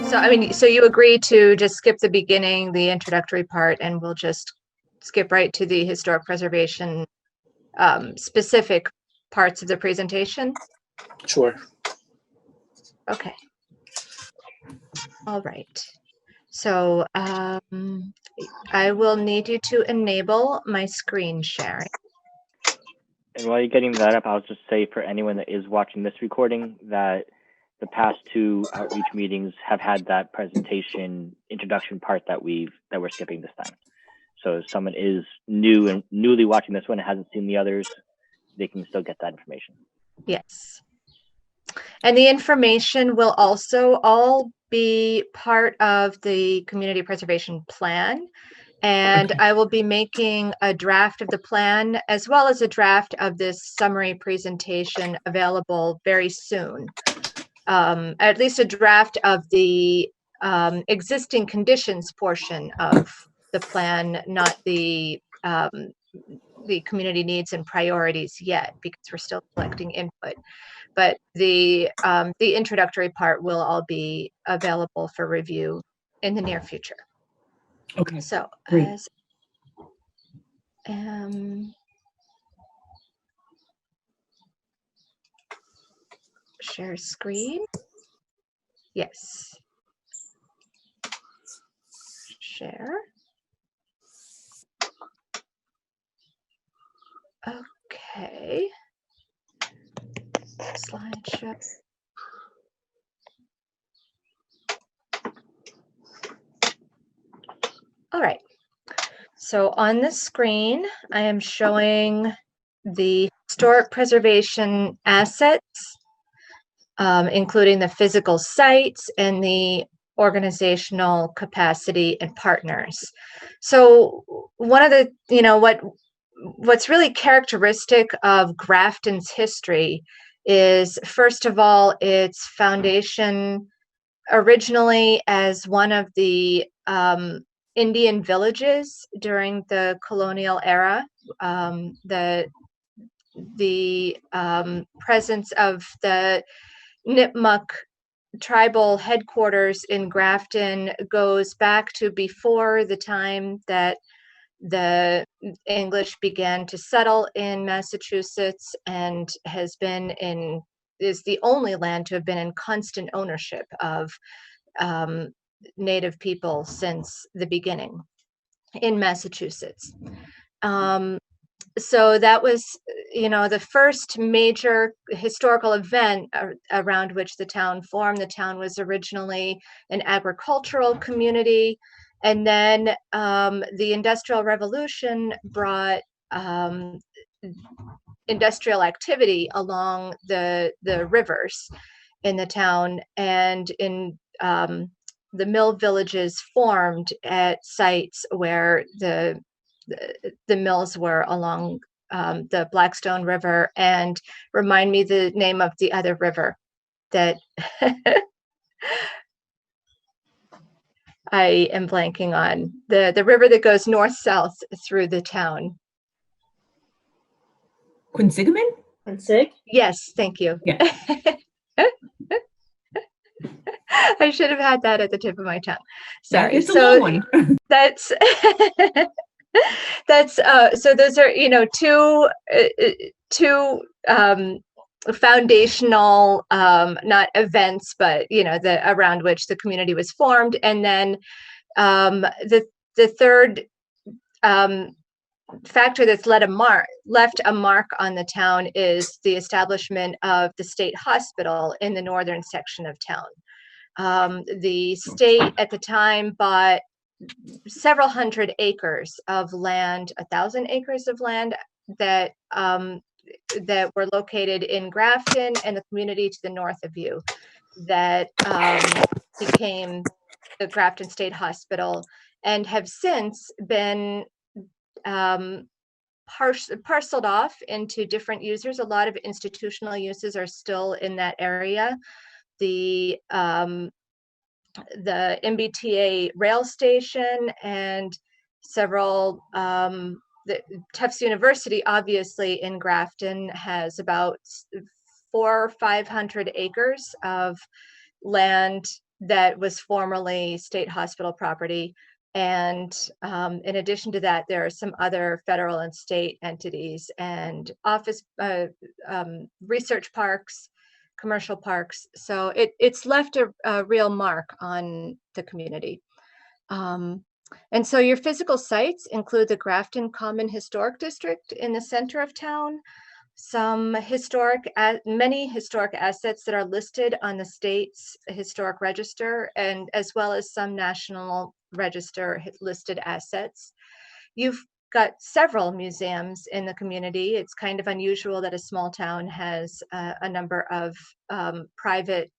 So, I mean, so you agree to just skip the beginning, the introductory part, and we'll just skip right to the historic preservation specific parts of the presentation? Sure. Okay. All right. So I will need you to enable my screen sharing. And while you're getting that up, I'll just say for anyone that is watching this recording that the past two outreach meetings have had that presentation introduction part that we're skipping this time. So if someone is new and newly watching this one and hasn't seen the others, they can still get that information. Yes. And the information will also all be part of the community preservation plan. And I will be making a draft of the plan as well as a draft of this summary presentation available very soon. At least a draft of the existing conditions portion of the plan, not the community needs and priorities yet, because we're still collecting input. But the introductory part will all be available for review in the near future. Okay. So great. as share screen. Yes. Share. Okay. Slideshow. All right. So on the screen, I am showing the historic preservation assets, including the physical sites and the organizational capacity and partners. So one of the, what's really characteristic of Grafton's history is, first of all, its foundation originally as one of the Indian villages during the colonial era. The presence of the Nipmuc tribal headquarters in Grafton goes back to before the time that the English began to settle in Massachusetts, and is the only land to have been in constant ownership of Native people since the beginning in Massachusetts. So that was, the first major historical event around which the town formed. The town was originally an agricultural community, and then the Industrial Revolution brought industrial activity along the rivers in the town, and in the mill villages formed at sites where the mills were along the Blackstone River. And remind me the name of the other river that I am blanking on. The river that goes north-south through the town. Quinsigamon? Quinsig? Yes, thank you. Yeah. I should have had that at the tip of my tongue. Sorry. It's a long one. That's so those are two foundational not events, but the around which the community was formed. And then the third factor that's left a mark on the town is the establishment of the state hospital in the northern section of town. The state at the time bought several hundred acres of land, 1,000 acres of land that were located in Grafton and the community to the north of you, that became the Grafton State Hospital, and have since been parceled off into different users. A lot of institutional uses are still in that area. The MBTA rail station and several, Tufts University, obviously, in Grafton has about 400 or 500 acres of land that was formerly state hospital property. And in addition to that, there are some other federal and state entities and office research parks, commercial parks. So it's left a real mark on the community. And so your physical sites include the Grafton Common Historic District in the center of town, many historic assets that are listed on the state's historic register, and as well as some national register listed assets. You've got several museums in the community. It's kind of unusual that a small town has a number of private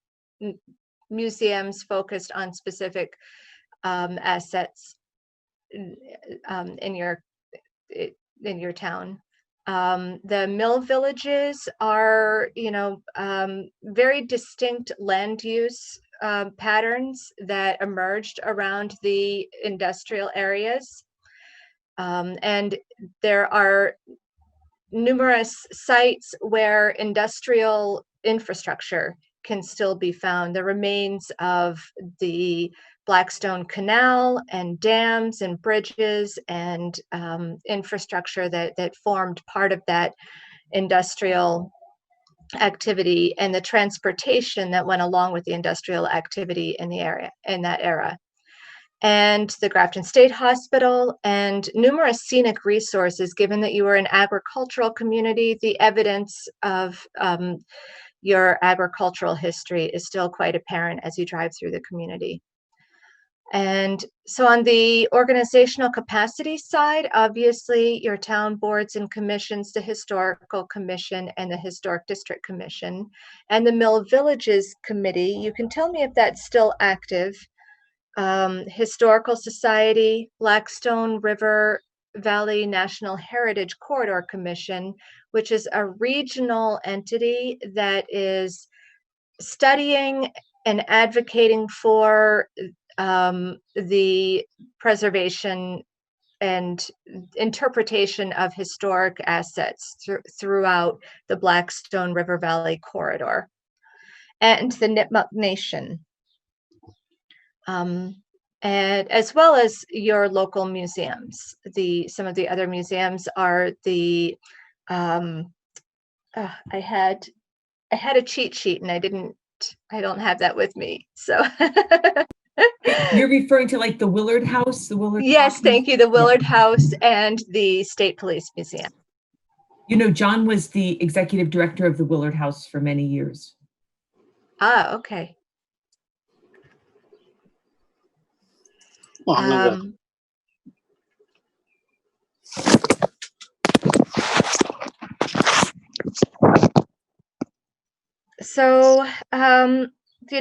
museums focused on specific assets in your town. The mill villages are, very distinct land use patterns that emerged around the industrial areas. And there are numerous sites where industrial infrastructure can still be found. The remains of the Blackstone Canal and dams and bridges and infrastructure that formed part of that industrial activity, and the transportation that went along with the industrial activity in that era. And the Grafton State Hospital and numerous scenic resources. Given that you were an agricultural community, the evidence of your agricultural history is still quite apparent as you drive through the community. And so on the organizational capacity side, obviously your town boards and commissions, the Historical Commission and the Historic District Commission, and the Mill Villages Committee. You can tell me if that's still active. Historical Society, Blackstone River Valley National Heritage Corridor Commission, which is a regional entity that is studying and advocating for the preservation and interpretation of historic assets throughout the Blackstone River Valley corridor, and the Nipmuc Nation. And as well as your local museums. Some of the other museums are the I had a cheat sheet and I don't have that with me. So You're referring to like the Willard House, Yes, thank you. The Willard House and the State Police Museum. John was the executive director of the Willard House for many years. Ah, okay. So,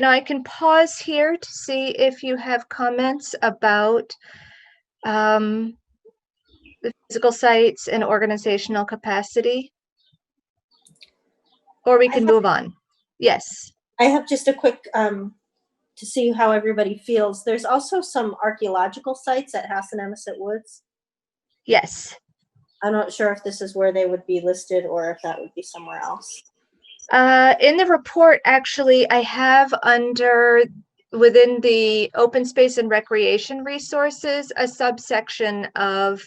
I can pause here to see if you have comments about the physical sites and organizational capacity, or we can move on. Yes. I have just a quick, to see how everybody feels. There's also some archaeological sites at Hassanemisett Woods. Yes. I'm not sure if this is where they would be listed or if that would be somewhere else. In the report, actually, I have within the open space and recreation resources, a subsection of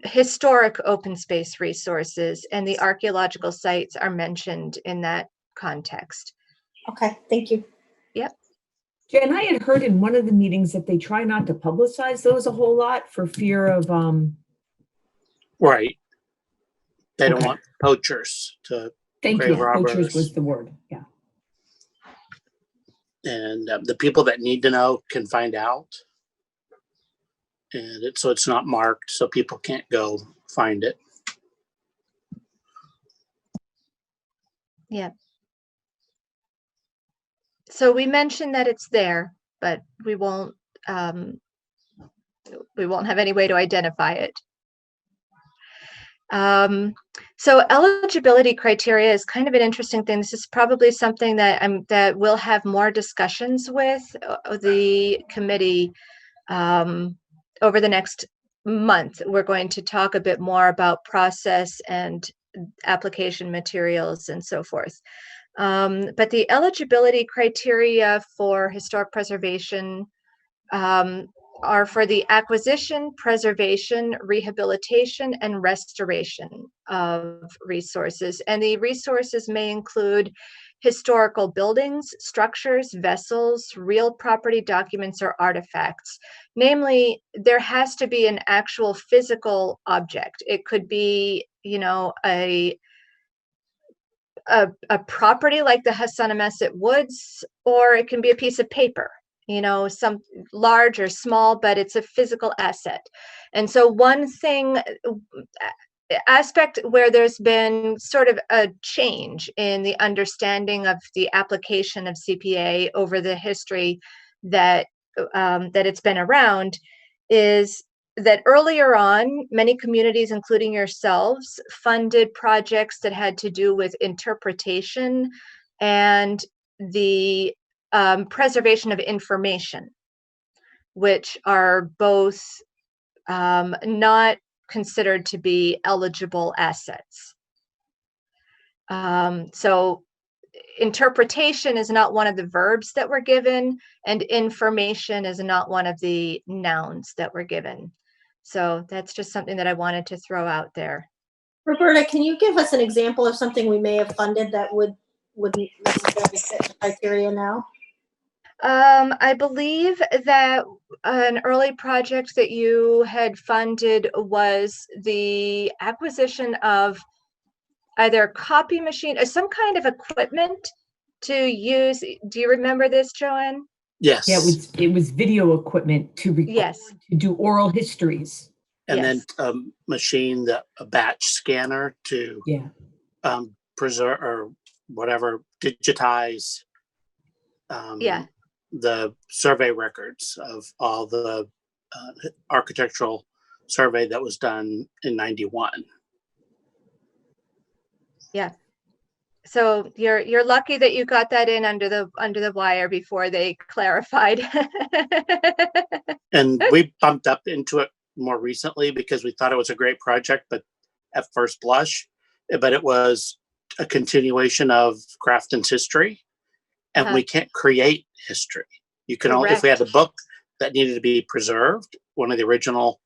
historic open space resources, and the archaeological sites are mentioned in that context. Okay, thank you. Yep. Jen, I had heard in one of the meetings that they try not to publicize those a whole lot for fear of Right. They don't Okay. want poachers to Thank grave you. robbers. Poachers was the word. Yeah. And the people that need to know can find out. And it's not marked, so people can't go find it. Yeah. So we mentioned that it's there, but we won't have any way to identify it. So eligibility criteria is kind of an interesting thing. This is probably something that we'll have more discussions with the committee over the next month. We're going to talk a bit more about process and application materials and so forth. But the eligibility criteria for historic preservation are for the acquisition, preservation, rehabilitation, and restoration of resources. And the resources may include historical buildings, structures, vessels, real property documents, or artifacts. Namely, there has to be an actual physical object. It could be, a property like the Hassanamesset Woods, or it can be a piece of paper, some large or small, but it's a physical asset. And so one thing, aspect where there's been sort of a change in the understanding of the application of CPA over the history that it's been around, is that earlier on, many communities, including yourselves, funded projects that had to do with interpretation and the preservation of information, which are both not considered to be eligible assets. So interpretation is not one of the verbs that were given, and information is not one of the nouns that were given. So that's just something that I wanted to throw out there. Roberta, can you give us an example of something we may have funded that wouldn't necessarily fit the criteria now? I believe that an early project that you had funded was the acquisition of either a copy machine or some kind of equipment to use. Do you remember this, Joanne? Yes. Yeah, it was video equipment to record, Yes. to do oral histories. And Yes. then machine, a batch scanner to Yeah. preserve or whatever, digitize Yeah. the survey records of all the architectural survey that was done in 91. Yeah. So you're lucky that you got that in under the wire before they clarified. And we bumped up into it more recently because we thought it was a great project, but at first blush, but it was a continuation of Grafton's history, and we can't create history. You can only, if we had a book that needed to be preserved, one of the original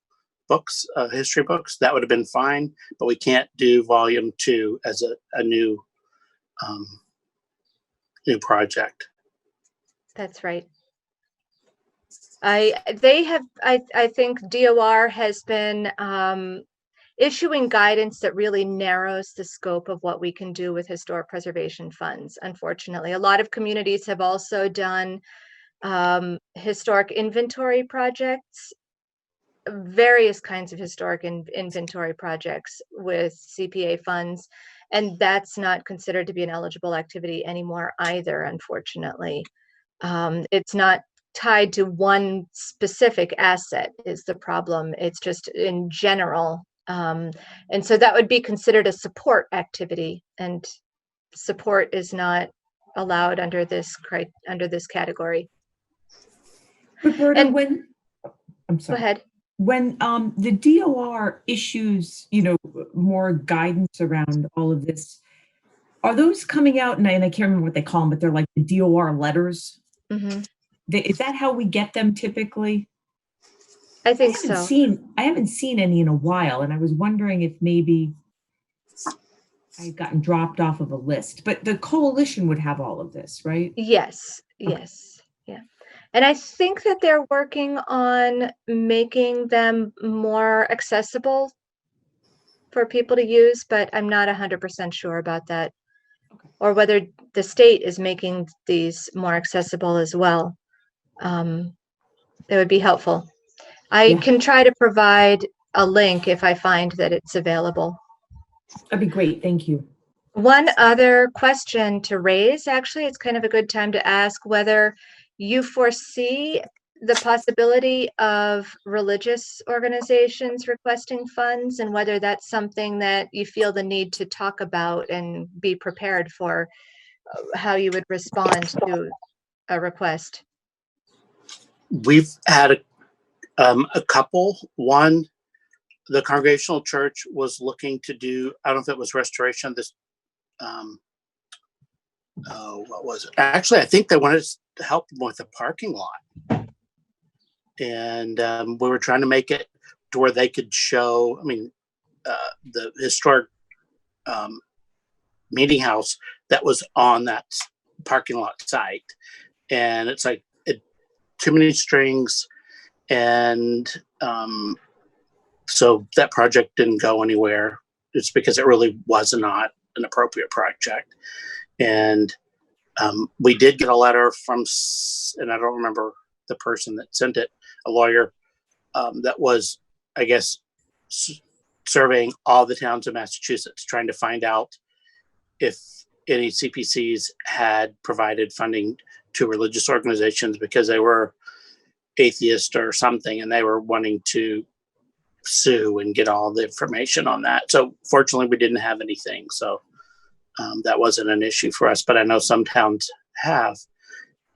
books, history books, that would have been fine, but we can't do volume 2 as a new project. That's right. I think DOR has been issuing guidance that really narrows the scope of what we can do with historic preservation funds. Unfortunately, a lot of communities have also done historic inventory projects, various kinds of historic inventory projects with CPA funds, and that's not considered to be an eligible activity anymore either, unfortunately. It's not tied to one specific asset is the problem. It's just in general. And so that would be considered a support activity, and support is not allowed under this category. Roberta, And I'm sorry. Go ahead. When the DOR issues, more guidance around all of this, are those coming out? And I can't remember what they call them, but they're like the DOR letters. Mm-hmm. Is that how we get them typically? I think so. I haven't seen any in a while, and I was wondering if maybe I'd gotten dropped off of a list. But the coalition would have all of this, right? Yes. Okay. Yes. Yeah. And I think that they're working on making them more accessible for people to use, but I'm not 100% sure about that. Okay. Or whether the state is making these more accessible as well. That would be helpful. I can try to provide a link if I find that it's available. That'd be great. Thank you. One other question to raise, actually, it's kind of a good time to ask whether you foresee the possibility of religious organizations requesting funds, and whether that's something that you feel the need to talk about and be prepared for how you would respond to a request. We've had a couple. One, the Congregational Church was looking to do, I don't know if it was restoration of this oh, what was it? Actually, I think they wanted us to help them with the parking lot. And we were trying to make it to where they could show, the historic meeting house that was on that parking lot site. And it's like too many strings. And so that project didn't go anywhere. It's because it really was not an appropriate project. And we did get a letter from, and I don't remember the person that sent it, a lawyer that was, I guess, surveying all the towns in Massachusetts, trying to find out if any CPCs had provided funding to religious organizations because they were atheist or something, and they were wanting to sue and get all the information on that. So fortunately, we didn't have anything. So that wasn't an issue for us, but I know some towns have.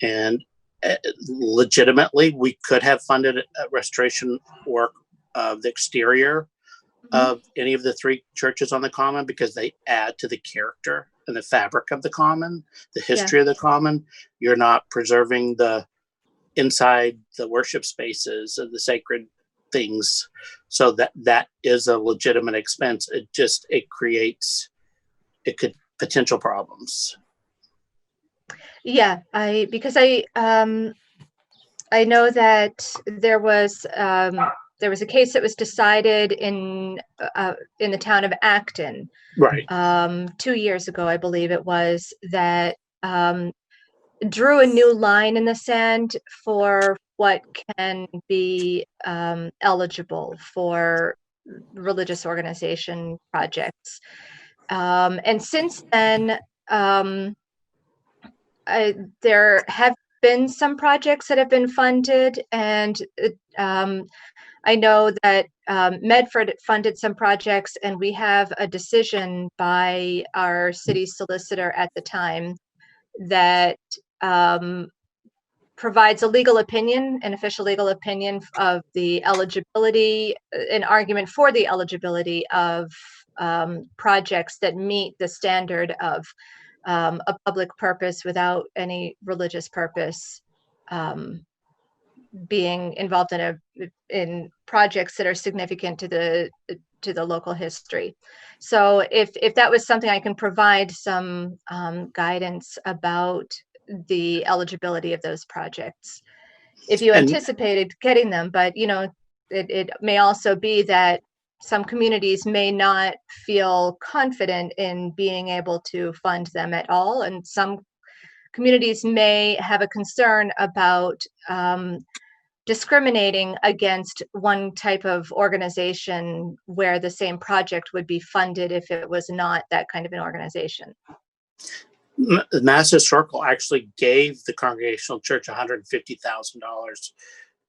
And legitimately, we could have funded restoration work of the exterior of any of the three churches on the common, because they add to the character and the fabric of the common, the history of the common. You're not preserving the inside, the worship spaces of the sacred things. So that is a legitimate expense. It creates potential problems. Yeah, because I know that there was a case that was decided in the town of Acton, Right. 2 years ago, I believe it was, that drew a new line in the sand for what can be eligible for religious organization projects. And since then, there have been some projects that have been funded, and I know that Medford funded some projects, and we have a decision by our city solicitor at the time that provides a legal opinion, an official legal opinion of the eligibility, an argument for the eligibility of projects that meet the standard of a public purpose without any religious purpose being involved in projects that are significant to the local history. So if that was something, I can provide some guidance about the eligibility of those projects if you anticipated getting them. But it may also be that some communities may not feel confident in being able to fund them at all, and some communities may have a concern about discriminating against one type of organization where the same project would be funded if it was not that kind of an organization. Mass Historical actually gave the Congregational Church $150,000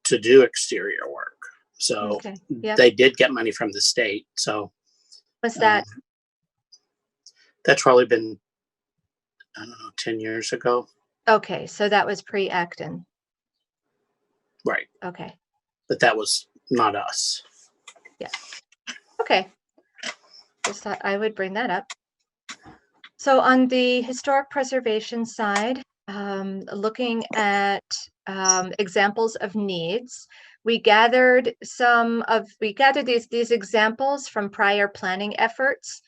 to do exterior work. So they did get money from the state. So what's that? That's probably been, I don't know, 10 years ago. Okay, so that was pre-Acton. Right. Okay. But that was not us. Yeah. Okay. Just thought I would bring that up. So on the historic preservation side, looking at examples of needs, we gathered these examples from prior planning efforts,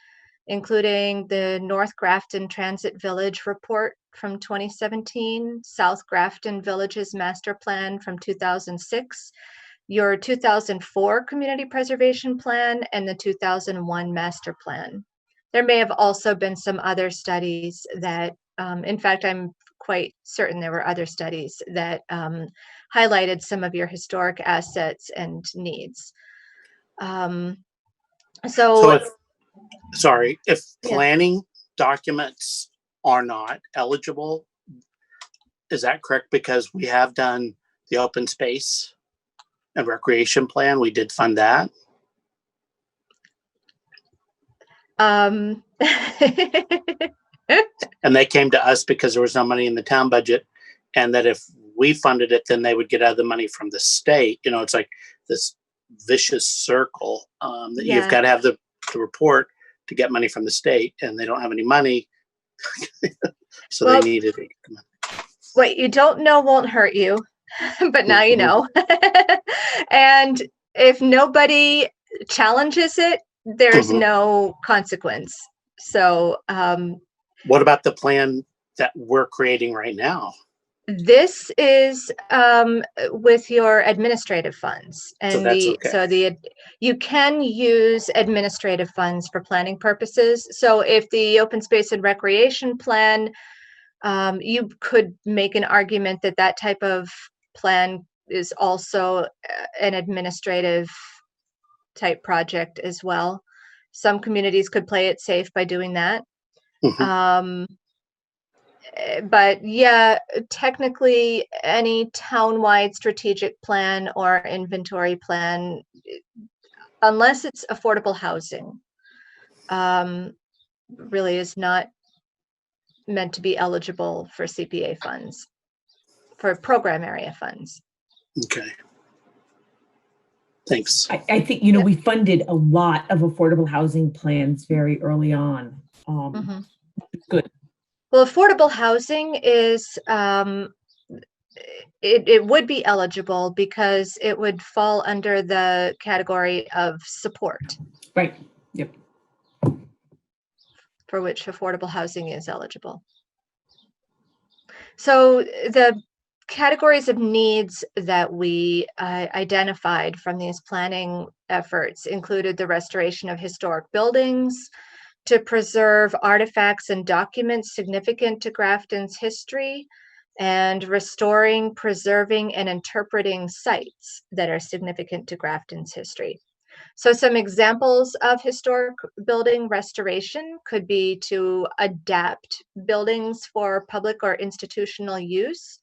including the North Grafton Transit Village report from 2017, South Grafton Village's master plan from 2006, your 2004 community preservation plan, and the 2001 master plan. There may have also been some other studies that, in fact, I'm quite certain there were other studies that highlighted some of your historic assets and needs. If planning documents are not eligible, is that correct? Because we have done the open space and recreation plan. We did fund that. And they came to us because there was no money in the town budget, and that if we funded it, then they would get other money from the state. It's like this vicious circle that you've got to have the report to get money from the state, and they don't have any money. So Well, they needed it. what you don't know won't hurt you, but now you know. And if nobody challenges it, there's Mhm. no consequence. So What about the plan that we're creating right now? this is with your administrative funds, So and that's okay. you can use administrative funds for planning purposes. So if the open space and recreation plan, you could make an argument that that type of plan is also an administrative type project as well. Some communities could play it safe by doing that. Mhm. But yeah, technically, any townwide strategic plan or inventory plan, unless it's affordable housing, really is not meant to be eligible for CPA funds, for program area funds. Okay. Thanks. I think, we funded a lot of affordable housing plans very early on. Good. Well, affordable housing is, it would be eligible because it would fall under the category of support, Right. Yep. for which affordable housing is eligible. So the categories of needs that we identified from these planning efforts included the restoration of historic buildings, to preserve artifacts and documents significant to Grafton's history, and restoring, preserving, and interpreting sites that are significant to Grafton's history. So some examples of historic building restoration could be to adapt buildings for public or institutional use.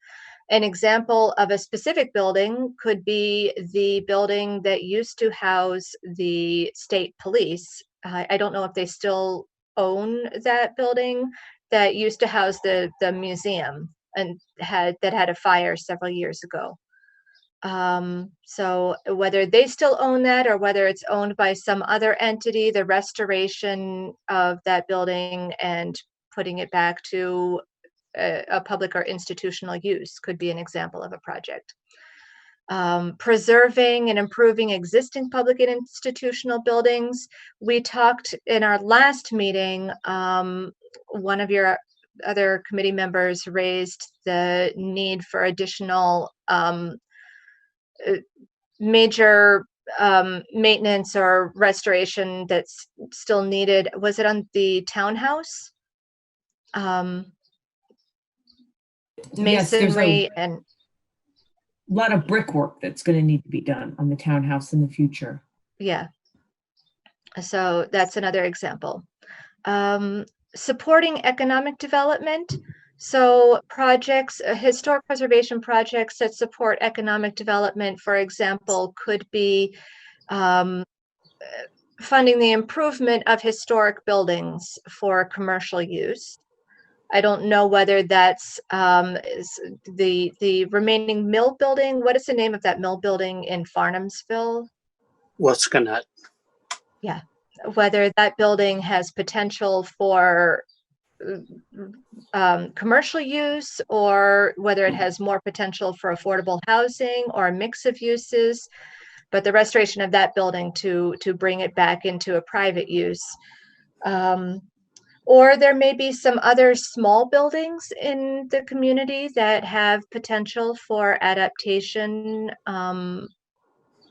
An example of a specific building could be the building that used to house the state police. I don't know if they still own that building, that used to house the museum and had a fire several years ago. So whether they still own that or whether it's owned by some other entity, the restoration of that building and putting it back to a public or institutional use could be an example of a project. Preserving and improving existing public and institutional buildings. We talked in our last meeting, one of your other committee members raised the need for additional major maintenance or restoration that's still needed. Was it on the townhouse? Yes, there's Masonry a and lot of brickwork that's going to need to be done on the townhouse in the future. yeah. So that's another example. Supporting economic development. So projects, historic preservation projects that support economic development, for example, could be funding the improvement of historic buildings for commercial use. I don't know whether that's is the remaining mill building. What is the name of that mill building in Farnhamsville? What's gonna? Yeah, whether that building has potential for commercial use or whether it has more potential for affordable housing or a mix of uses. But the restoration of that building to bring it back into a private use. Or there may be some other small buildings in the community that have potential for adaptation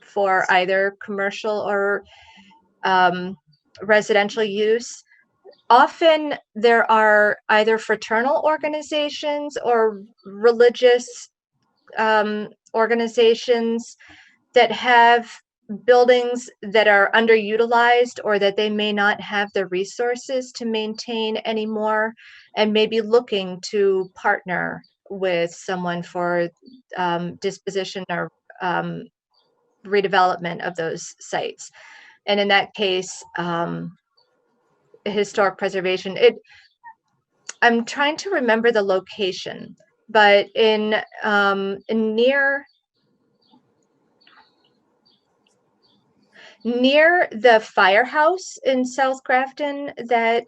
for either commercial or residential use. Often there are either fraternal organizations or religious organizations that have buildings that are underutilized or that they may not have the resources to maintain anymore and may be looking to partner with someone for disposition or redevelopment of those sites. And in that case, historic preservation, I'm trying to remember the location, but in near the firehouse in South Grafton, that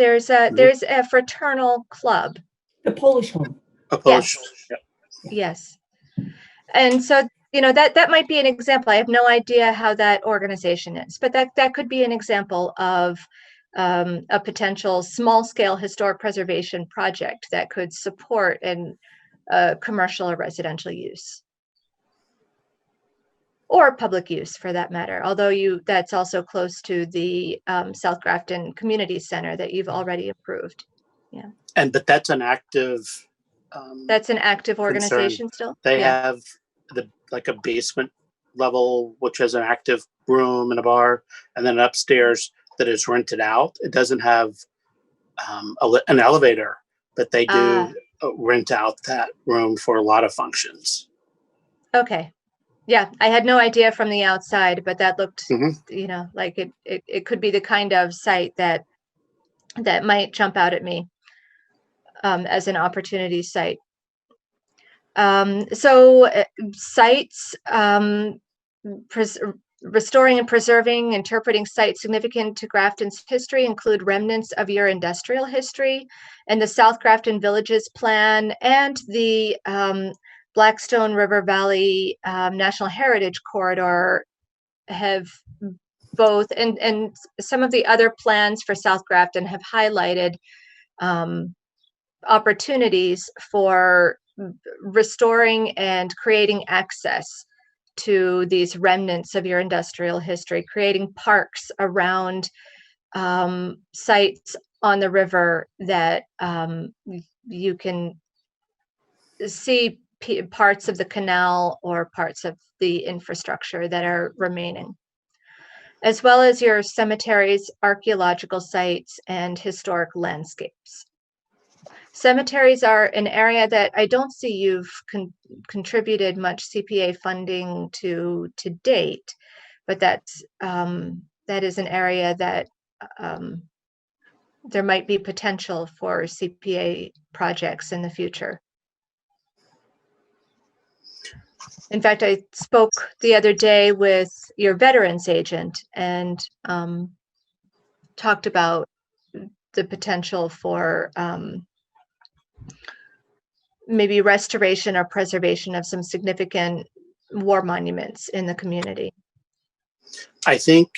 There's a Mhm. there's a fraternal club. The Polish home. A Polish, yeah. Yes. And so, that might be an example. I have no idea how that organization is, but that could be an example of a potential small scale historic preservation project that could support commercial or residential use. Or public use for that matter, although that's also close to the South Grafton Community Center that you've already approved. But that's an active. That's an active organization still? They Yeah. have like a basement level, which has an active room and a bar, and then upstairs that is rented out. It doesn't have an elevator, but they do rent out that room for a lot of functions. Okay. Yeah, I had no idea from the outside, but that looked, Mhm. like it could be the kind of site that might jump out at me as an opportunity site. Sites, restoring and preserving, interpreting sites significant to Grafton's history include remnants of your industrial history, and the South Grafton Villages Plan and the Blackstone River Valley National Heritage Corridor have both, and some of the other plans for South Grafton have highlighted opportunities for restoring and creating access to these remnants of your industrial history, creating parks around sites on the river that you can see parts of the canal or parts of the infrastructure that are remaining, as well as your cemeteries, archaeological sites, and historic landscapes. Cemeteries are an area that I don't see you've contributed much CPA funding to date, but that is an area that there might be potential for CPA projects in the future. In fact, I spoke the other day with your veterans agent and talked about the potential for maybe restoration or preservation of some significant war monuments in the community. I think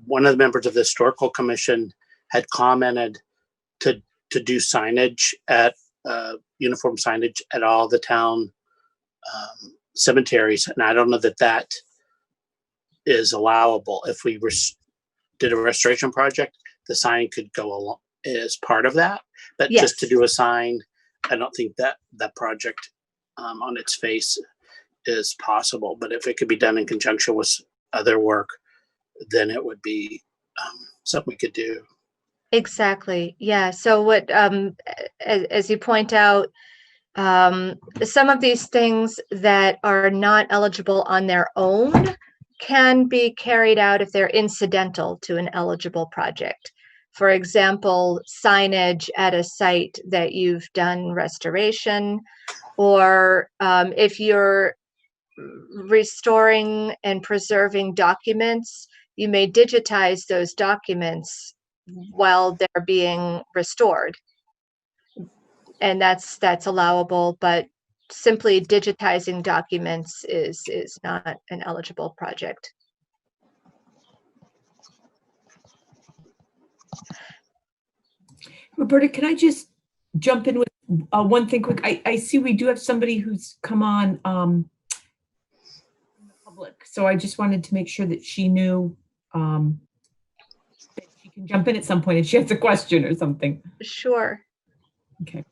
one of the members of the historical commission had commented to do signage uniform signage at all the town cemeteries, and I don't know that is allowable. If we did a restoration project, the sign could go along as part of that, but Yes. Just to do a sign, I don't think that project on its face is possible. But if it could be done in conjunction with other work, then it would be something we could do. Exactly. Yeah. So what, as you point out, some of these things that are not eligible on their own can be carried out if they're incidental to an eligible project. For example, signage at a site that you've done restoration, or if you're restoring and preserving documents, you may digitize those documents while they're being restored. And that's allowable, but simply digitizing documents is not an eligible project. Roberta, can I just jump in with one thing quick? I see we do have somebody who's come on from the public, so I just wanted to make sure that she knew that she can jump in at some point if she has a question or something. Sure. Okay.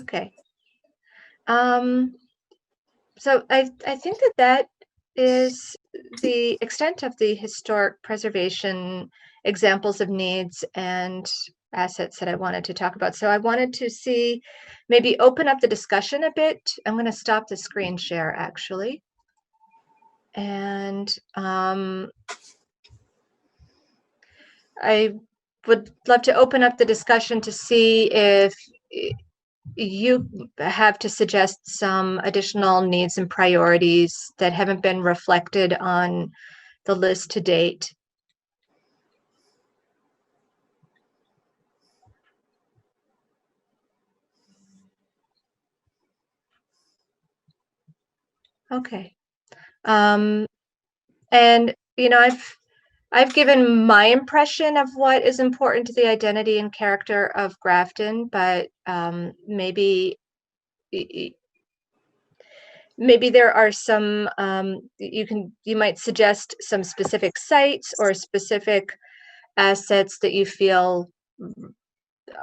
Okay. So I think that is the extent of the historic preservation examples of needs and assets that I wanted to talk about. So I wanted to maybe open up the discussion a bit. I'm going to stop the screen share actually. And I would love to open up the discussion to see if you have to suggest some additional needs and priorities that haven't been reflected on the list to date. Okay. And I've given my impression of what is important to the identity and character of Grafton, but maybe maybe there are some you might suggest some specific sites or specific assets that you feel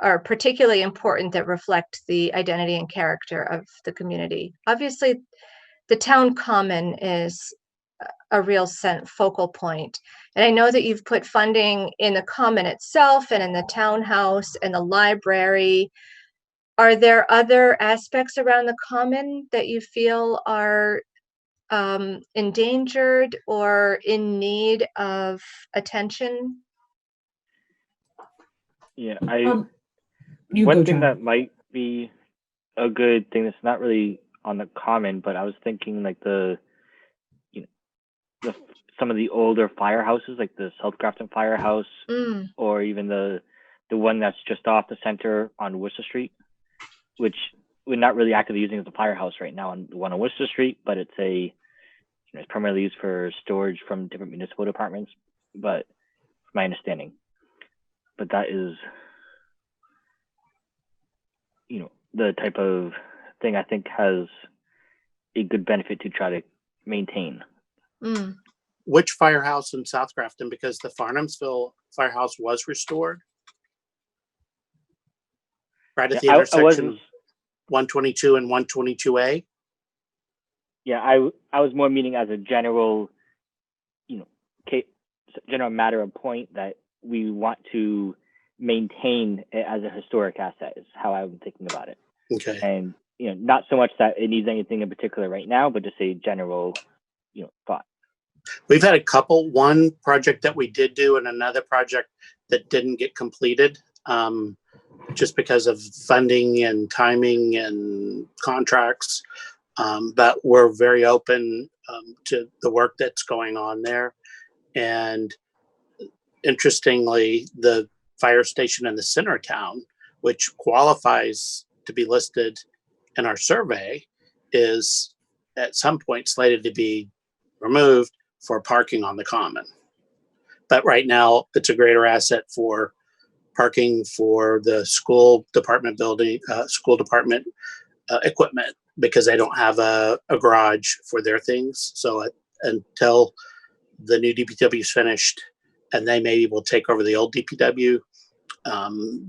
are particularly important that reflect the identity and character of the community. Obviously, the town common is a real focal point. And I know that you've put funding in the common itself and in the townhouse and the library. Are there other aspects around the common that you feel are endangered or in need of attention? Yeah, You one go, thing John. that might be a good thing that's not really on the common, but I was thinking like some of the older firehouses, like the South Grafton Firehouse, or even the one that's just off the center on Worcester Street, which we're not really actively using as a firehouse right now on the one on Worcester Street, but it's it's primarily used for storage from different municipal departments, but from my understanding. But that is, the type of thing I think has a good benefit to try to maintain. Which firehouse in South Grafton? Because the Farnhamsville firehouse was restored. Right at the intersection of 122 and 122A. Yeah, I was more meaning as a general, general matter of point that we want to maintain it as a historic asset is how I'm thinking about it. Okay. And, not so much that it needs anything in particular right now, but just a general, thought. We've had a couple, one project that we did do and another project that didn't get completed just because of funding and timing and contracts. But we're very open to the work that's going on there. And interestingly, the fire station in the center of town, which qualifies to be listed in our survey, is at some point slated to be removed for parking on the common. But right now, it's a greater asset for parking for the school department building, school department equipment, because they don't have a garage for their things. So until the new DPW is finished and they maybe will take over the old DPW,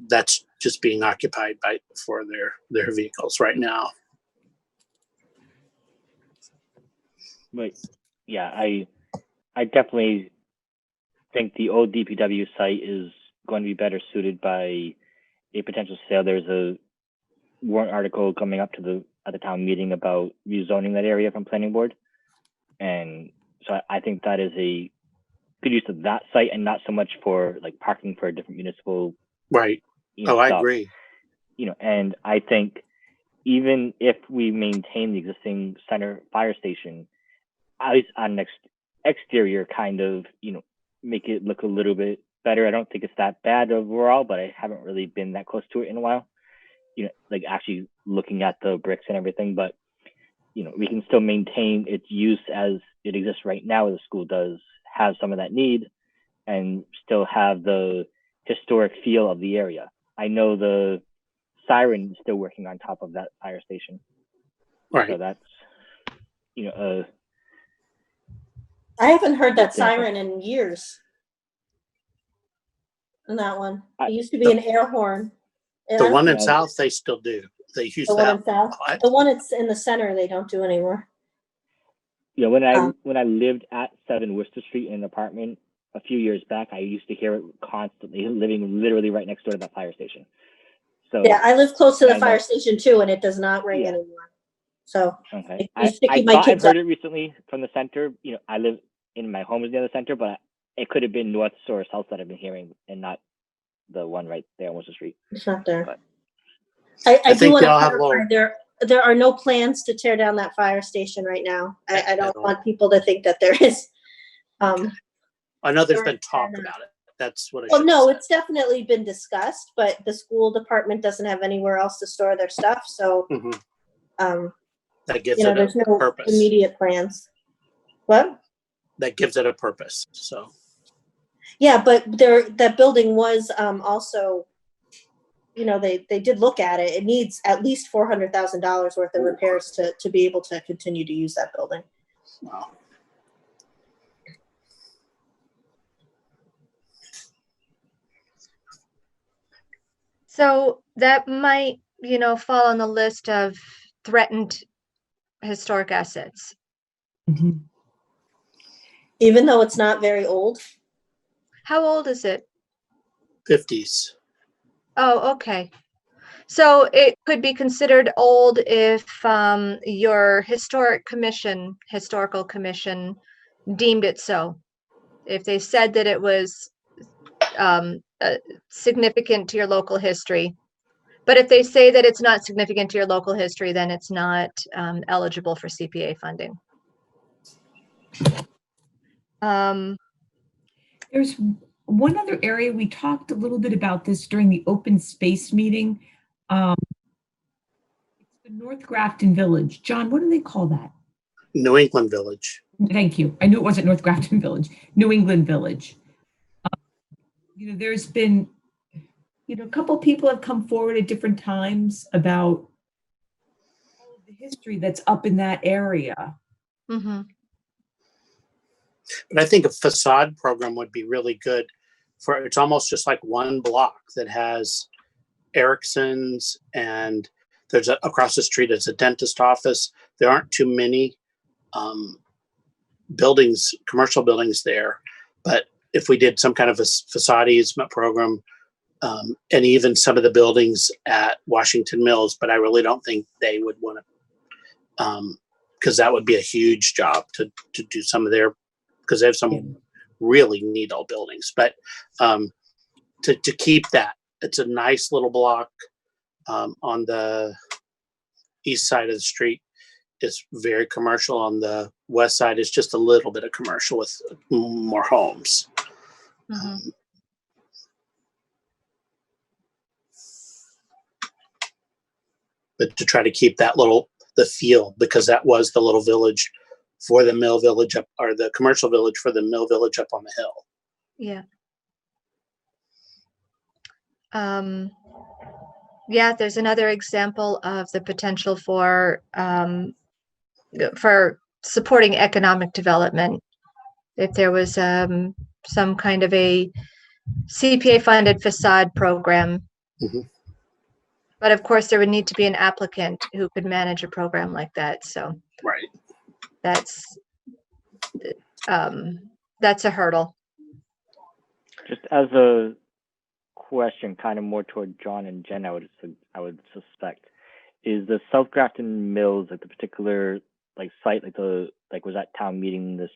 that's just being occupied for their vehicles right now. But yeah, I definitely think the old DPW site is going to be better suited by a potential sale. There's a warrant article coming up at the town meeting about rezoning that area from planning board. And so I think that is a good use of that site and not so much for like parking for different municipal. Right. I agree. And I think even if we maintain the existing center fire station, at least on next exterior kind of, make it look a little bit better. I don't think it's that bad overall, but I haven't really been that close to it in a while, like actually looking at the bricks and everything. But, we can still maintain its use as it exists right now, as the school does have some of that need, and still have the historic feel of the area. I know the siren is still working on top of that fire station. Right. So that's, I haven't heard that siren in years. And that one. It used to be an air horn. The one in South, they still do. They use the that. One in South. The one that's in the center, they don't do anymore. Yeah, when I lived at 7 Worcester Street in an apartment a few years back, I used to hear it constantly, living literally right next door to that fire station. So yeah, I live close to the fire station too, and it does not ring anymore. So okay, I thought I've heard it recently from the center. I live in my home is near the center, but it could have been north or south that I've been hearing, and not the one right there on Worcester Street. It's not there. But I do want to clarify there are no plans to tear down that fire station right now. I don't want people to think that there is. I know there's been talk about it. That's what I Well, no, it's definitely been discussed, but the school department doesn't have anywhere else to store their stuff. So That gives You know, it there's a no purpose. immediate plans. What? That gives it a purpose. So Yeah, but that building was also, you know, they did look at it. It needs at least $400,000 worth of repairs to be able to continue to use that building. wow. So that might, fall on the list of threatened historic assets. Mhm. Even though it's not very old. How old is it? 50s. Oh, okay. So it could be considered old if your historical commission deemed it so. If they said that it was significant to your local history. But if they say that it's not significant to your local history, then it's not eligible for CPA funding. There's one other area, we talked a little bit about this during the open space meeting. It's the North Grafton Village. John, what do they call that? New England Village. Thank you. I knew it wasn't North Grafton Village, New England Village. There's been, a couple people have come forward at different times about all of the history that's up in that area. Mm-hmm. But I think a facade program would be really good for, it's almost just like one block that has Erickson's, and there's across the street is a dentist office. There aren't too many buildings, commercial buildings there. But if we did some kind of a facade easement program, and even some of the buildings at Washington Mills, but I really don't think they would want to, because that would be a huge job to do some of their, because they have some really neat old buildings. But to keep that, it's a nice little block on the east side of the street. It's very commercial. On the west side is just a little bit of commercial with more homes. Mm-hmm. But to try to keep that the feel, because that was the little village for the mill village up, or the commercial village for the mill village up on the hill. Yeah. Yeah, there's another example of the potential for supporting economic development. If there was some kind of a CPA funded facade program. Mm-hmm. But of course, there would need to be an applicant who could manage a program like that. So Right. that's a hurdle. Just as a question, kind of more toward John and Jen, I would suspect, is the South Grafton Mills, like the particular site, was that town meeting this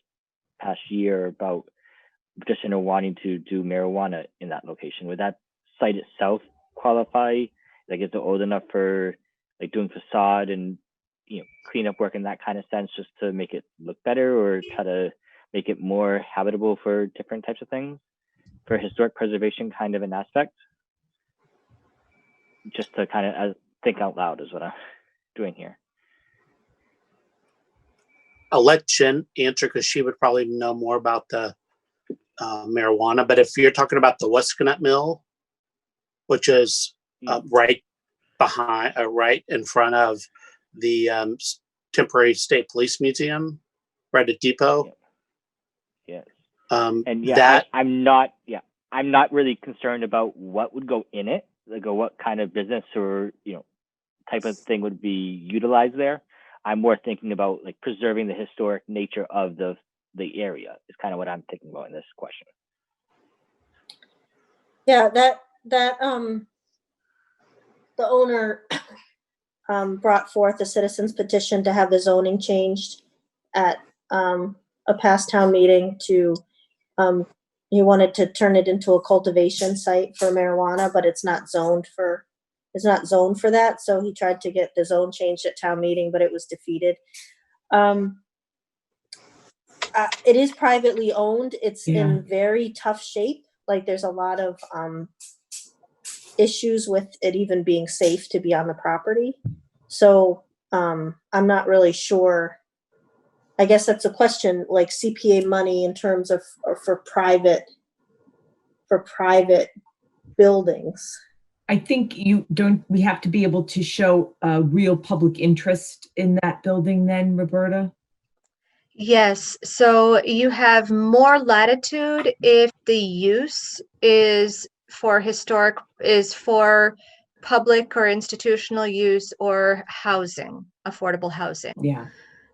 past year about petitioner wanting to do marijuana in that location? Would that site itself qualify? Is it old enough for doing facade and cleanup work in that kind of sense, just to make it look better, or try to make it more habitable for different types of things, for historic preservation kind of an aspect? Just to kind of think out loud is what I'm doing here. I'll let Jen answer because she would probably know more about the marijuana. But if you're talking about the Westconnett Mill, which is right in front of the temporary state police museum, right at Depot. Yes. And I'm not really concerned about what would go in it, what kind of business or type of thing would be utilized there. I'm more thinking about preserving the historic nature of the area is kind of what I'm thinking about in this question. Yeah, that the owner brought forth a citizen's petition to have the zoning changed at a past town meeting to he wanted to turn it into a cultivation site for marijuana, but it's not zoned for that. So he tried to get the zone changed at town meeting, but it was defeated. It is privately owned. It's in very tough shape. There's a lot of issues with it even being safe to be on the property. So I'm not really sure. I guess that's a question, like CPA money in terms of for private buildings. I think we have to be able to show a real public interest in that building then, Roberta? Yes, so you have more latitude if the use is for public or institutional use or housing, affordable housing. Yeah.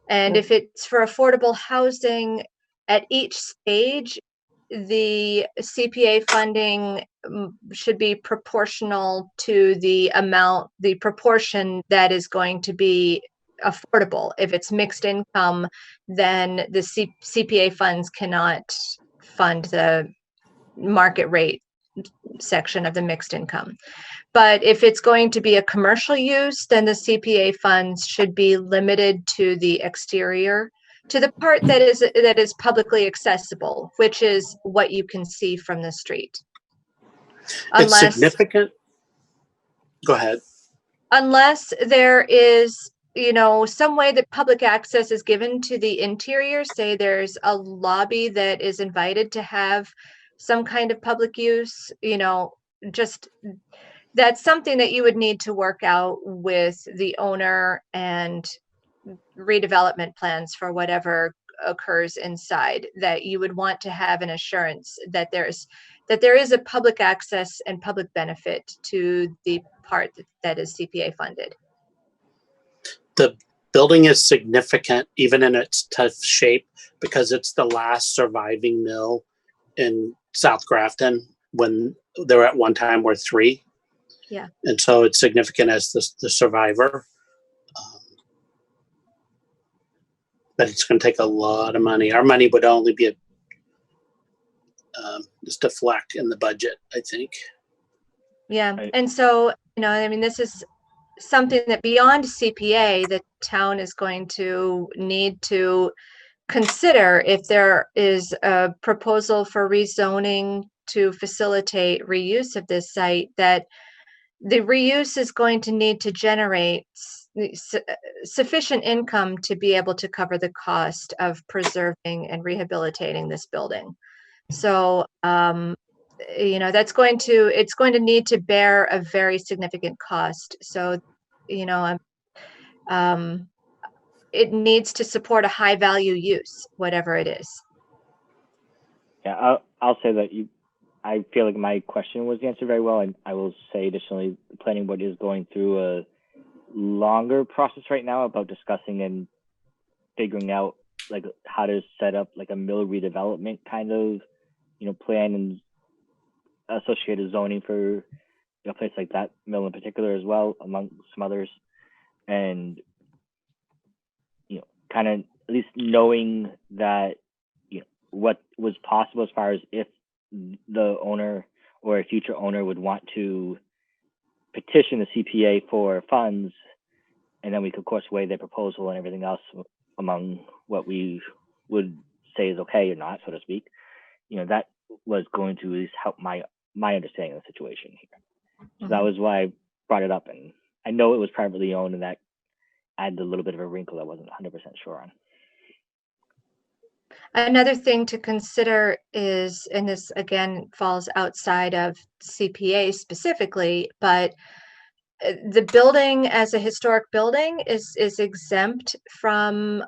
And if it's for affordable housing, at each stage, the CPA funding should be proportional to the proportion that is going to be affordable. If it's mixed income, then the CPA funds cannot fund the market rate section of the mixed income. But if it's going to be a commercial use, then the CPA funds should be limited to the exterior, to the part that is publicly accessible, which is what you can see from the street. It's significant. Go ahead. Unless there is, some way that public access is given to the interior, say there's a lobby that is invited to have some kind of public use, just that's something that you would need to work out with the owner and redevelopment plans for whatever occurs inside, that you would want to have an assurance that there is a public access and public benefit to the part that is CPA funded. The building is significant even in its tough shape because it's the last surviving mill in South Grafton when there at one time were 3. Yeah. And so it's significant as the survivor. But it's going to take a lot of money. Our money would only be just a fleck in the budget, I think. Yeah. And so, this is something that beyond CPA, the town is going to need to consider if there is a proposal for rezoning to facilitate reuse of this site, that the reuse is going to need to generate sufficient income to be able to cover the cost of preserving and rehabilitating this building. So, it's going to need to bear a very significant cost. So, it needs to support a high value use, whatever it is. Yeah, I'll say that I feel like my question was answered very well, and I will say additionally, the planning board is going through a longer process right now about discussing and figuring out like how to set up like a mill redevelopment kind of plan and associated zoning for a place like that mill in particular as well, among some others, and kind of at least knowing that what was possible as far as if the owner or a future owner would want to petition the CPA for funds, and then we could of course weigh their proposal and everything else among what we would say is okay or not, so to speak. That was going to at least help my understanding of the situation here. So that was why I brought it up, and I know it was privately owned, and that added a little bit of a wrinkle I wasn't 100% sure on. Another thing to consider is, and this again falls outside of CPA specifically, but the building as a historic building is exempt from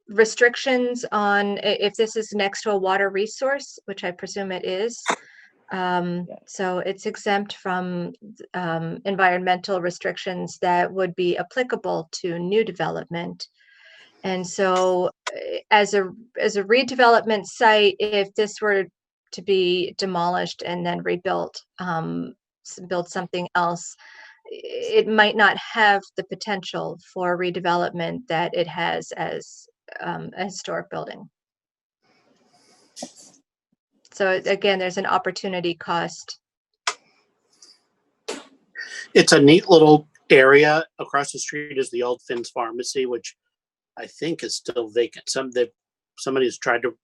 restrictions on if this is next to a water resource, which I presume it is. So it's exempt from environmental restrictions that would be applicable to new development. And so as a redevelopment site, if this were to be demolished and then rebuilt, build something else, it might not have the potential for redevelopment that it has as a historic building. So again, there's an opportunity cost. It's a neat little area. Across the street is the old Finn's Pharmacy, which I think is still vacant. Somebody's tried to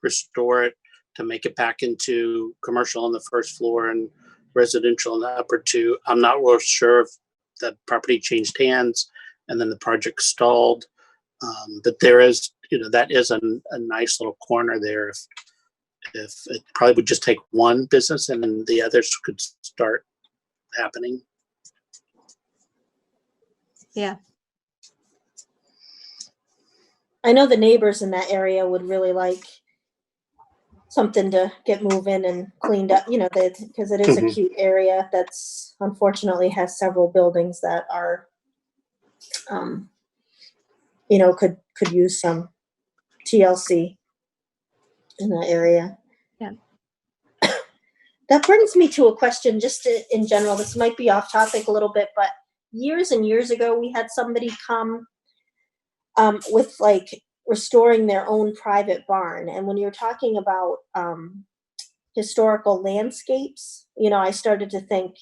restore it to make it back into commercial on the first floor and residential in the upper two. I'm not real sure if the property changed hands and then the project stalled. But there is, that is a nice little corner there. If it probably would just take one business and then the others could start happening. Yeah. I know the neighbors in that area would really like something to get moving and cleaned up, because it is a cute area that's unfortunately has several buildings that are, could use some TLC in that area. Yeah. That brings me to a question just in general. This might be off topic a little bit, but years and years ago, we had somebody come with like restoring their own private barn. And when you're talking about historical landscapes, I started to think,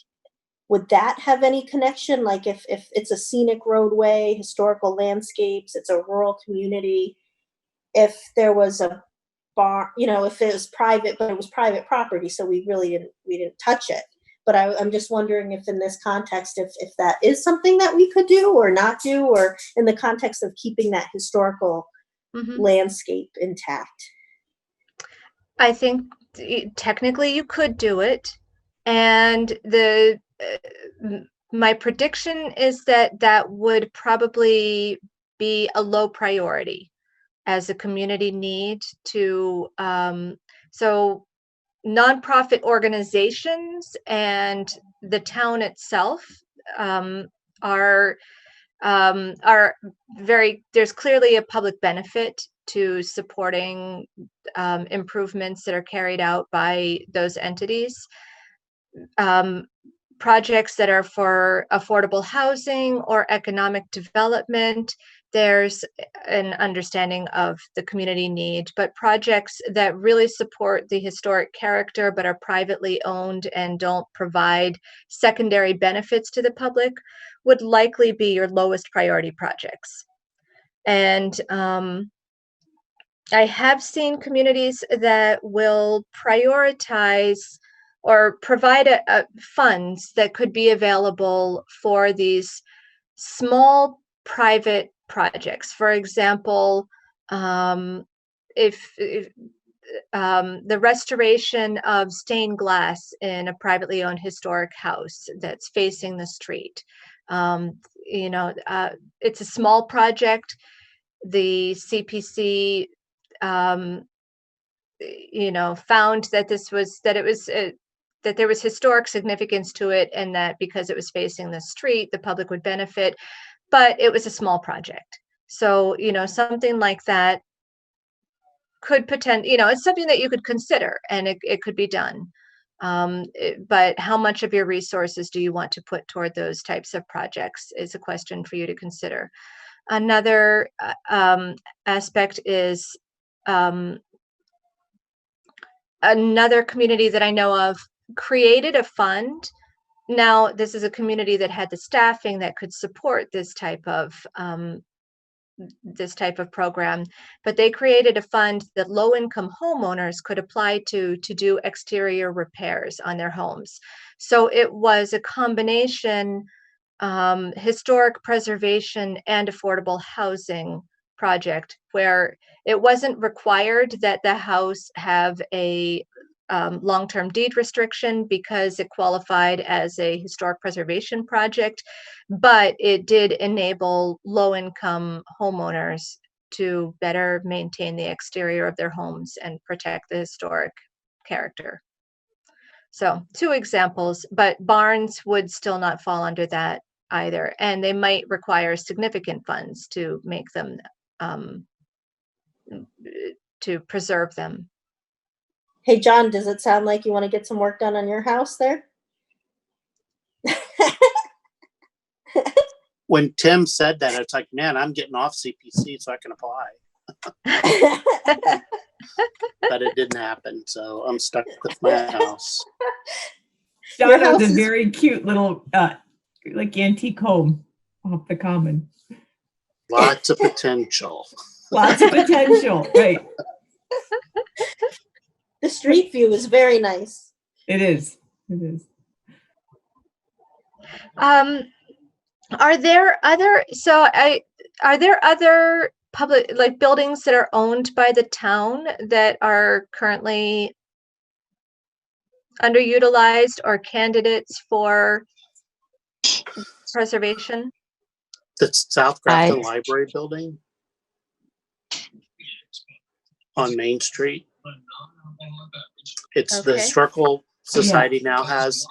would that have any connection? Like if it's a scenic roadway, historical landscapes, it's a rural community, if there was a barn, if it was private, but it was private property, so we didn't touch it. But I'm just wondering if in this context, if that is something that we could do or not do, or in the context of keeping that historical landscape intact. I think technically you could do it. And my prediction is that would probably be a low priority as a community need to, so nonprofit organizations and the town itself are very, there's clearly a public benefit to supporting improvements that are carried out by those entities. Projects that are for affordable housing or economic development, there's an understanding of the community need, but projects that really support the historic character but are privately owned and don't provide secondary benefits to the public would likely be your lowest priority projects. And I have seen communities that will prioritize or provide funds that could be available for these small private projects. For example, if the restoration of stained glass in a privately owned historic house that's facing the street, it's a small project. The CPC, found that there was historic significance to it, and that because it was facing the street, the public would benefit, but it was a small project. So, something like that could it's something that you could consider, and it could be done. But how much of your resources do you want to put toward those types of projects is a question for you to consider. Another aspect is another community that I know of created a fund. Now, this is a community that had the staffing that could support this type of program, but they created a fund that low-income homeowners could apply to do exterior repairs on their homes. So it was a combination historic preservation and affordable housing project where it wasn't required that the house have a long-term deed restriction because it qualified as a historic preservation project, but it did enable low-income homeowners to better maintain the exterior of their homes and protect the historic character. So 2 examples, but barns would still not fall under that either, and they might require significant funds to make them, to preserve them. Hey, John, does it sound like you want to get some work done on your house there? When Tim said that, it's like, man, I'm getting off CPC so I can apply. But it didn't happen, so I'm stuck with my house. John has a very cute little like antique home off the common. Lots of potential. Lots of potential, right? The street view is very nice. It is. It is. Are there other, are there other public, like buildings that are owned by the town that are currently underutilized or candidates for preservation? The South Grafton Library building on Main Street. It's the Okay. Historical Society now has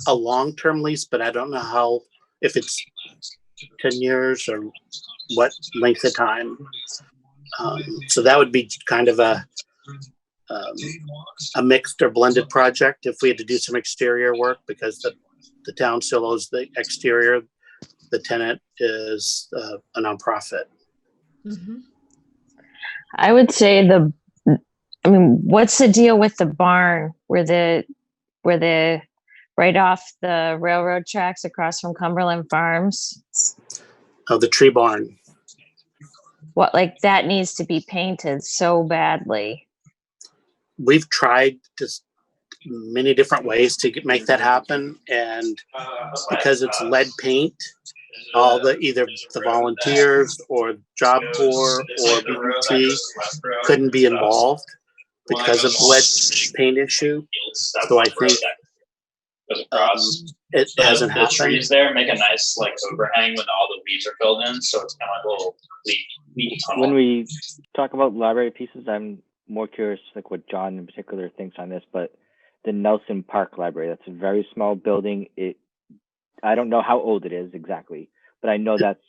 a long-term lease, but I don't know how, if it's 10 years or what length of time. So that would be kind of a mixed or blended project if we had to do some exterior work, because the town still owes the exterior. The tenant is a nonprofit. Mhm. I would say what's the deal with the barn where the right off the railroad tracks across from Cumberland Farms? Oh, the tree barn. What, like, that needs to be painted so badly. We've tried just many different ways to make that happen, and because it's lead paint, all either the volunteers or Job Corps or BBT couldn't be involved because of the lead paint issue. So I think it hasn't happened. The trees there make a nice like overhang when all the weeds are filled in, so it's kind of like a little weedy tunnel. When we talk about library pieces, I'm more curious, like what John in particular thinks on this, but the Nelson Park Library, that's a very small building. I don't know how old it is exactly, but I know that's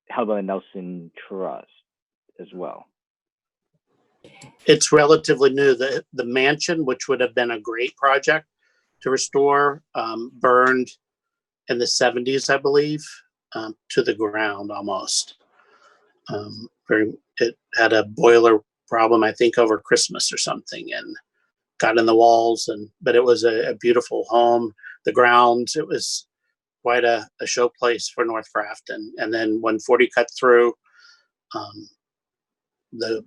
held by the Nelson Trust as well. It's relatively new. The mansion, which would have been a great project to restore, burned in the 70s, I believe, to the ground almost. It had a boiler problem, I think, over Christmas or something, and got in the walls. But it was a beautiful home. The grounds, it was quite a showplace for North Grafton. And then when 40 cut through, the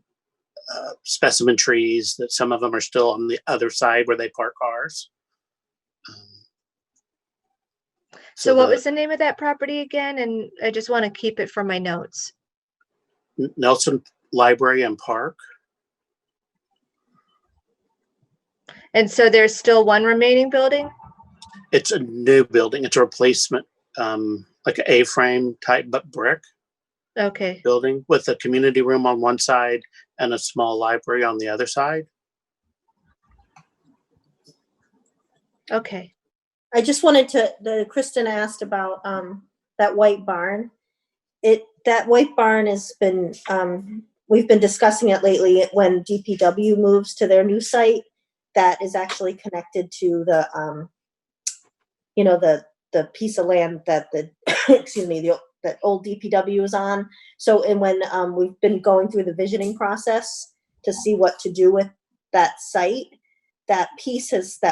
specimen trees, that some of them are still on the other side where they park cars. So what was the name of that property again? And I just want to keep it for my notes. Nelson Library and Park. And so there's still one remaining building? It's a new building. It's a replacement, like an A-frame type, but brick. Okay. Building with a community room on one side and a small library on the other side. Okay. I just wanted Kristen asked about that white barn. That white barn has been, we've been discussing it lately. When DPW moves to their new site, that is actually connected to the piece of land that that old DPW is on. So, and when we've been going through the visioning process to see what to do with that site, that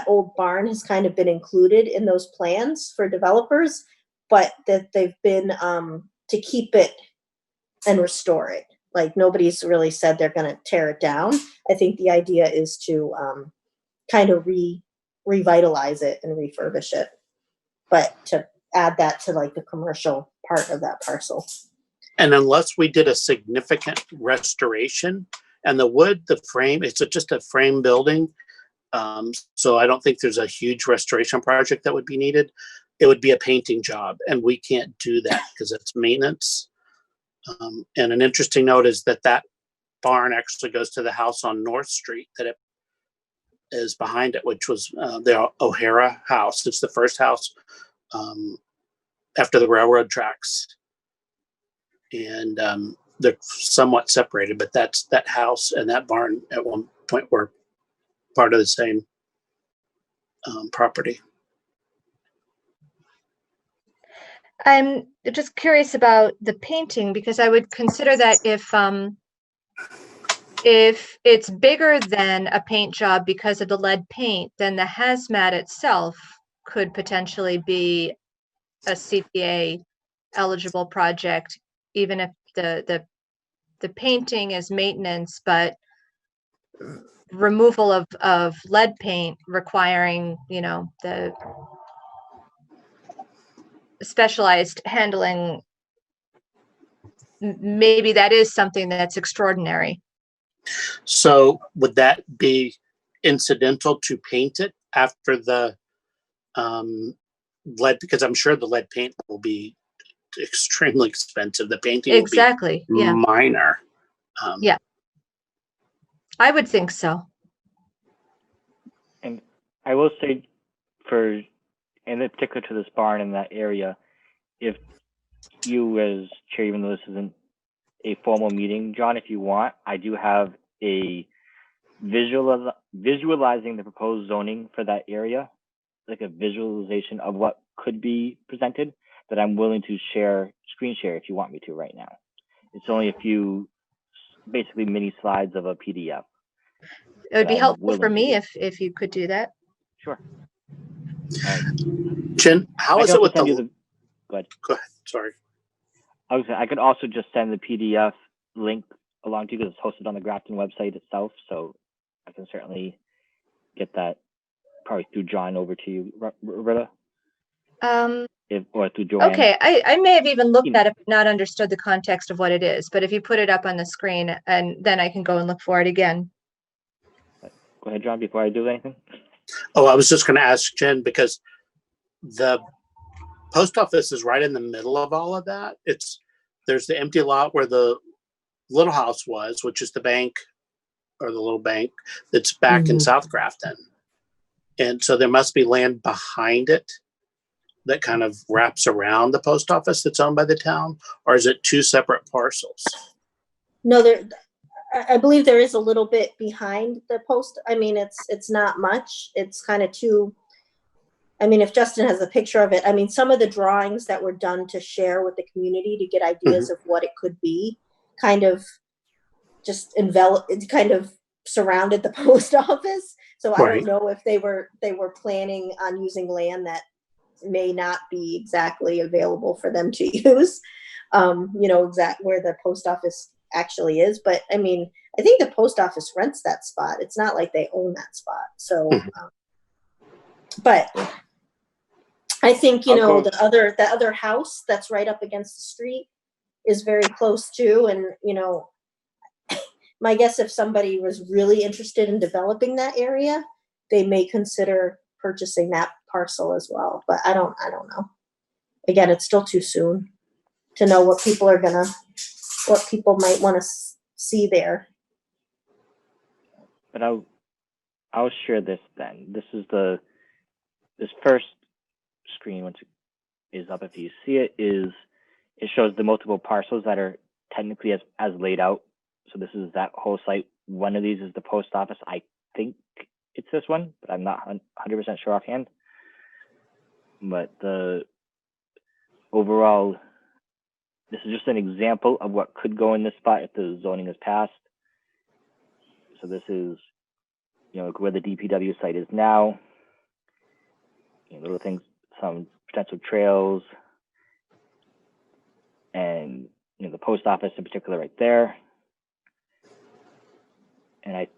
old barn has kind of been included in those plans for developers, but that they've been to keep it and restore it. Like, nobody's really said they're going to tear it down. I think the idea is to kind of revitalize it and refurbish it, but to add that to like the commercial part of that parcel. And unless we did a significant restoration, and the wood, the frame, it's just a frame building. So I don't think there's a huge restoration project that would be needed. It would be a painting job, and we can't do that because it's maintenance. And an interesting note is that barn actually goes to the house on North Street that it is behind it, which was the O'Hara house. It's the first house after the railroad tracks. And they're somewhat separated, but that house and that barn at one point were part of the same property. I'm just curious about the painting, because I would consider that if it's bigger than a paint job because of the lead paint, then the hazmat itself could potentially be a CPA eligible project, even if the painting is maintenance, but removal of lead paint requiring, specialized handling, maybe that is something that's extraordinary. So would that be incidental to paint it after the lead? Because I'm sure the lead paint will be extremely expensive. The painting Exactly. will be Yeah. minor. Yeah. I would think so. And I will say, and in particular to this barn in that area, if you as chair, even though this isn't a formal meeting, John, if you want, I do have a visualizing the proposed zoning for that area, like a visualization of what could be presented, that I'm willing to screen share if you want me to right now. It's only a few, basically mini slides of a PDF. It would be I'm helpful willing for to me do. if you could do that. Sure. All right. Jen, how I is can it also with send you the? Go ahead. Go ahead. Sorry. I could also just send the PDF link along to you because it's hosted on the Grafton website itself. So I can certainly get that probably through John over to you, Roberta, or through Joanne. Okay, I may have even looked You know. at it, but not understood the context of what it is. But if you put it up on the screen, and then I can go and look for it again. Go ahead, John, before I do anything. Oh, I was just going to ask Jen, because the post office is right in the middle of all of that. There's the empty lot where the little house was, which is the bank, or the little bank that's back in South Grafton. And so there must be land behind it that kind of wraps around the post office that's owned by the town, or is it two separate parcels? No, I believe there is a little bit behind the post. I mean, it's not much. It's kind of I mean, if Justin has a picture of it, I mean, some of the drawings that were done to share with the community to get ideas of what it could be, kind of just kind of surrounded the post office. So I don't know if they were planning on using land that may not be exactly available for them to use, exact where the post office actually is. But I mean, I think the post office rents that spot. It's not like they own that spot. So, but I think, the other house that's right up against the street is very close too. And, my guess, if somebody was really interested in developing that area, they may consider purchasing that parcel as well. But I don't know. Again, it's still too soon to know what people might want to see there. But I'll share this then. This is this first screen, once it is up, if you see it, it shows the multiple parcels that are technically as laid out. So this is that whole site. One of these is the post office. I think it's this one, but I'm not 100% sure offhand. But the overall, this is just an example of what could go in this spot if the zoning is passed. So this is, where the DPW site is now. Little things, some potential trails, and the post office in particular right there. And I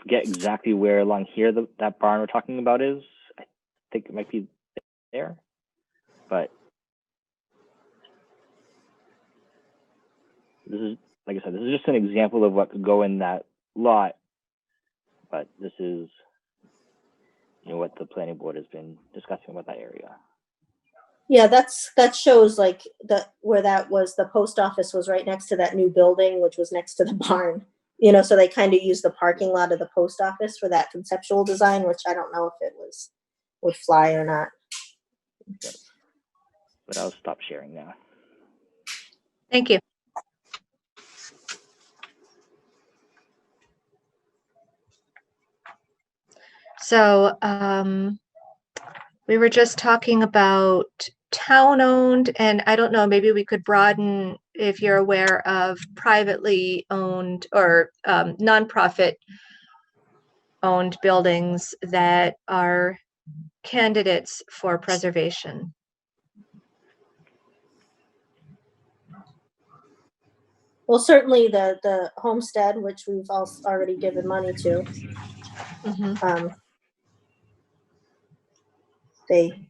forget exactly where along here that barn we're talking about is. I think it might be there, but this is, like I said, this is just an example of what could go in that lot. But this is, what the planning board has been discussing about that area. Yeah, that shows like where that was, the post office was right next to that new building, which was next to the barn. So they kind of used the parking lot of the post office for that conceptual design, which I don't know if it would fly or not. But I'll stop sharing now. Thank you. So we were just talking about town-owned, and I don't know, maybe we could broaden if you're aware of privately owned or nonprofit owned buildings that are candidates for preservation. Well, certainly the homestead, which we've already given money to. They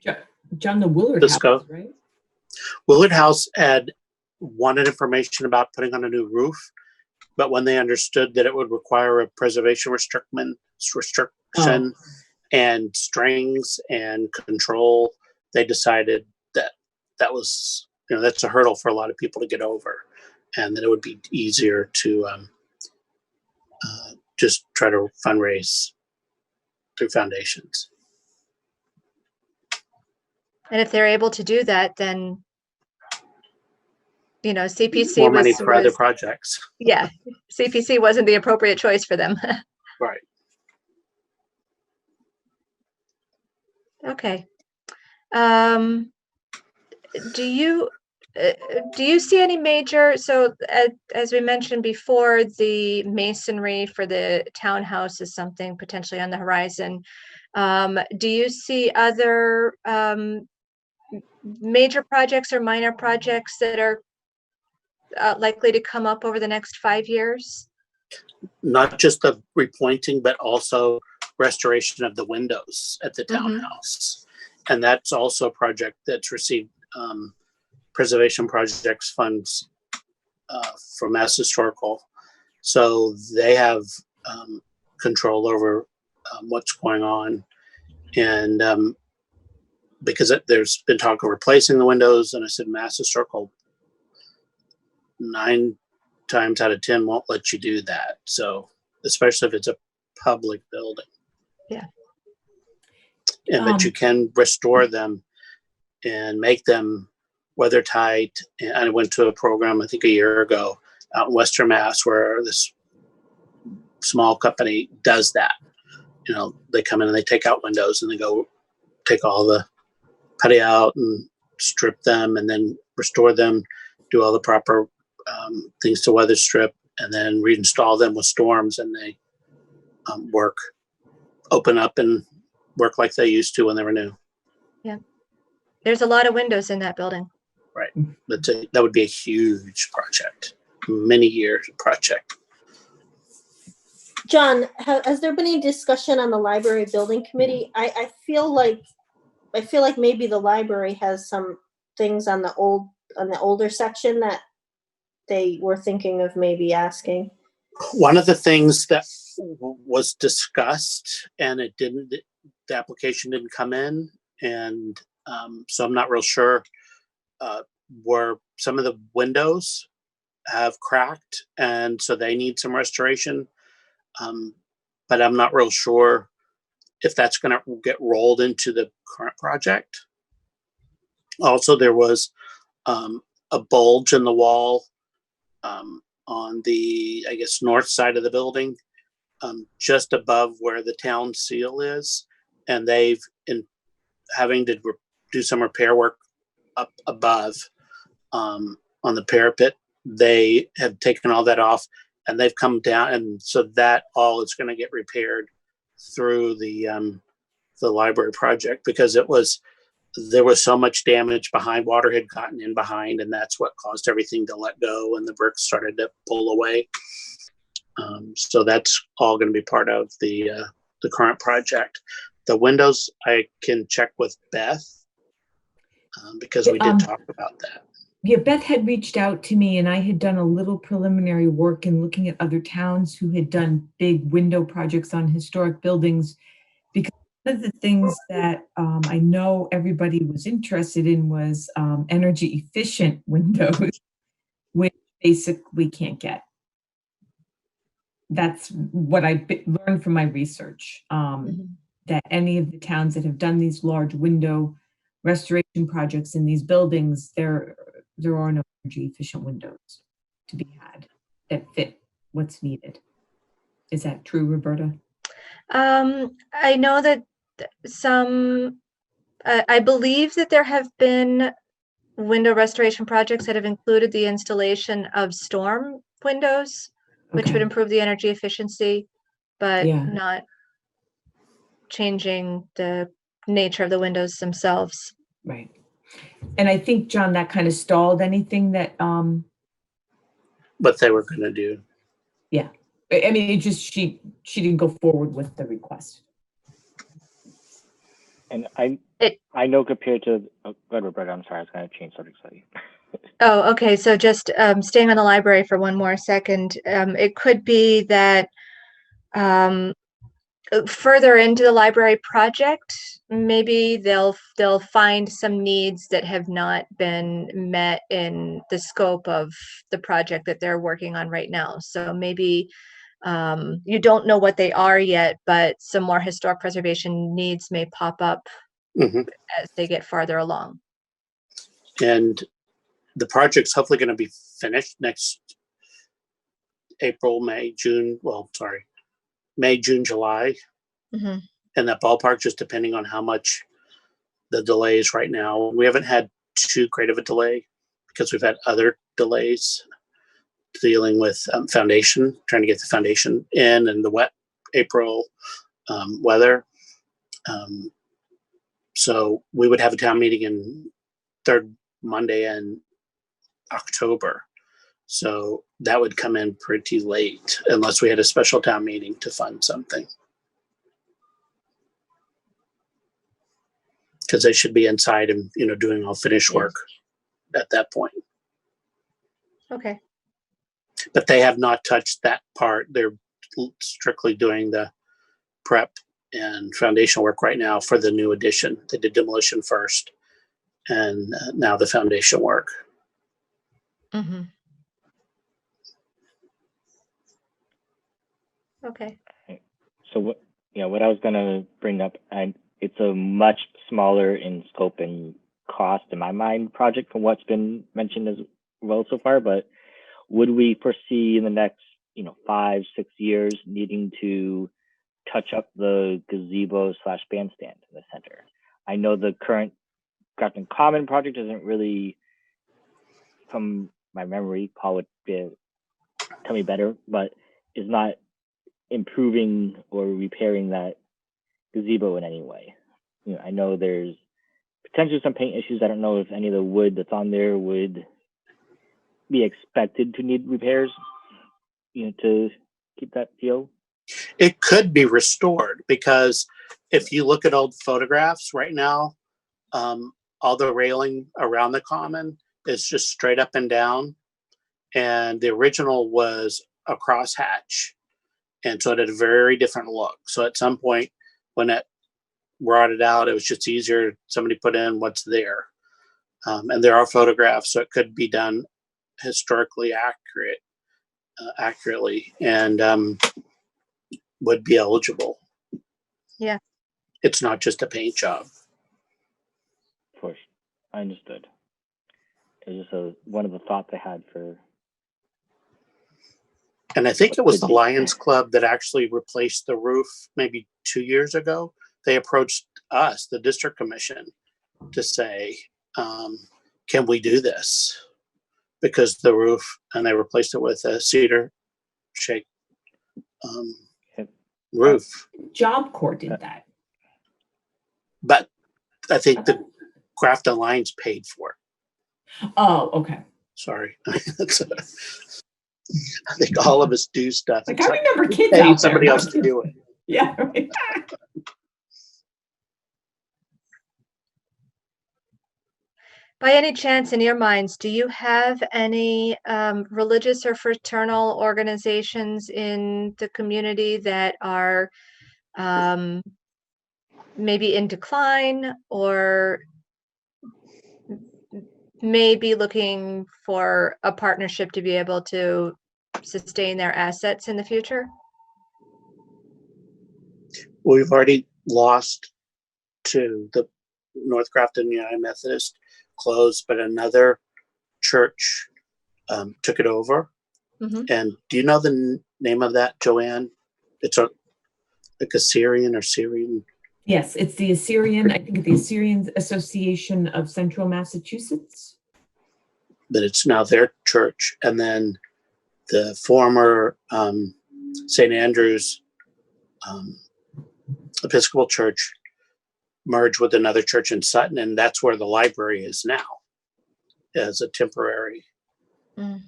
John, the Willard Disco. House, right? Willard House had wanted information about putting on a new roof, but when they understood that it would require a preservation restriction and strings and control, they decided that that was, that's a hurdle for a lot of people to get over, and that it would be easier to just try to fundraise through foundations. And if they're able to do that, then, CPC More money for other projects. Yeah, CPC wasn't the appropriate choice for them. Right. Okay. Do you see any major, so as we mentioned before, the masonry for the townhouse is something potentially on the horizon. Do you see other major projects or minor projects that are likely to come up over the next 5 years? Not just the repointing, but also restoration of the windows at the townhouse. And that's also a project that's received preservation projects funds from Mass Historical. So they have control over what's going on. And because there's been talk of replacing the windows, and I said Mass Historical 9 times out of 10 won't let you do that. So especially if it's a public building. Yeah. And but you can restore them and make them weather tight. And I went to a program, I think a year ago, out in Western Mass, where this small company does that. They come in and they take out windows, and they go take all the putty out and strip them, and then restore them, do all the proper things to weather strip, and then reinstall them with storms, and they open up and work like they used to when they were new. Yeah. There's a lot of windows in that building. Right. That would be a huge project, many-year project. John, has there been any discussion on the library building committee? I feel like maybe the library has some things on the older section that they were thinking of maybe asking. One of the things that was discussed, and the application didn't come in, and so I'm not real sure, where some of the windows have cracked, and so they need some restoration. But I'm not real sure if that's going to get rolled into the current project. Also, there was a bulge in the wall on the, I guess, north side of the building, just above where the town seal is, and they've having to do some repair work up above on the parapet. They have taken all that off, and they've come down, and so that all is going to get repaired through the library project, because there was so much damage behind. Water had gotten in behind, and that's what caused everything to let go, and the bricks started to pull away. So that's all going to be part of the current project. The windows, I can check with Beth because we did talk about that. Yeah, Beth had reached out to me, and I had done a little preliminary work in looking at other towns who had done big window projects on historic buildings, because one of the things that I know everybody was interested in was energy efficient windows, which basically we can't get. That's what I learned from my research, that any of the towns that have done these large window restoration projects in these buildings, there are no energy efficient windows to be had that fit what's needed. Is that true, Roberta? I know that I believe that there have been window restoration projects that have included the installation of storm windows, which would improve the energy efficiency, but not changing the nature of the windows themselves. Right. And I think, John, that kind of stalled anything that what they were going to do. Yeah. I mean, it just, she didn't go forward with the request. And It- I know compared to, go ahead, Roberta, I'm sorry, I was going to change subjects. Sorry. Oh, okay. So just staying on the library for one more second. It could be that further into the library project, maybe they'll find some needs that have not been met in the scope of the project that they're working on right now. So maybe you don't know what they are yet, but some more historic preservation needs may pop up Mhm. as they get farther along. And the project's hopefully going to be finished next April, May, June. Well, sorry, May, June, July. Mhm. In that ballpark, just depending on how much the delay is right now. We haven't had too great of a delay because we've had other delays dealing with foundation, trying to get the foundation in, and the wet April weather. So we would have a town meeting in third Monday in October. So that would come in pretty late unless we had a special town meeting to fund something. Because they should be inside and, doing all finished work at that point. Okay. But they have not touched that part. They're strictly doing the prep and foundation work right now for the new addition. They did demolition first and now the foundation work. Mm-hmm. Okay. So what I was going to bring up, and it's a much smaller in scope and cost in my mind project from what's been mentioned as well so far, but would we foresee in the next 5-6 years needing to touch up the gazebo / bandstand in the center? I know the current Grafton Common project doesn't really, from my memory, Paul would tell me better, but is not improving or repairing that gazebo in any way. I know there's potentially some paint issues. I don't know if any of the wood that's on there would be expected to need repairs, to keep that feel. It could be restored because if you look at old photographs right now, all the railing around the common is just straight up and down. And the original was a crosshatch. And so it had a very different look. So at some point when it rotted out, it was just easier. Somebody put in what's there. And there are photographs, so it could be done historically accurately and would be eligible. Yeah. It's not just a paint job. Of course, I understood. It was just one of the thoughts I had for. And I think it was the Lions Club that actually replaced the roof maybe 2 years ago. They approached us, the district commission, to say, can we do this? Because the roof, and they replaced it with a cedar shake roof. Job Corps did that. But I think the Grafton Lions paid for it. Oh, okay. Sorry. I think all of us do stuff. Like, I remember kids paying out somebody there. else to do it. Yeah. Right. By any chance, in your minds, do you have any religious or fraternal organizations in the community that are maybe in decline or maybe looking for a partnership to be able to sustain their assets in the future? We've already lost to the North Grafton United Methodist closed, but another church took it over. Mm-hmm. And do you know the name of that, Joanne? It's like Assyrian or Syrian. Yes, it's the Assyrian, I think the Assyrian Association of Central Massachusetts. But it's now their church. And then the former St. Andrew's Episcopal Church merged with another church in Sutton, and that's where the library is now as a temporary. And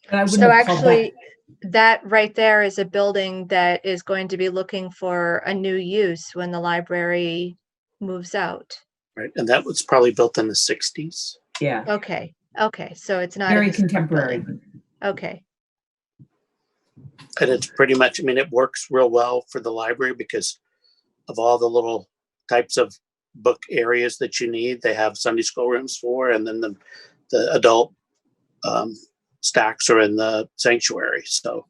I wouldn't So have called actually, that right there is a building that is going to be looking for a new use when the library moves out. Right. And that was probably built in the 60s. Yeah, Okay, okay, so it's not a very historic contemporary. building. Okay, And it's pretty much, I mean, it works real well for the library because of all the little types of book areas that you need. They have Sunday school rooms for, and then the adult stacks are in the sanctuary. So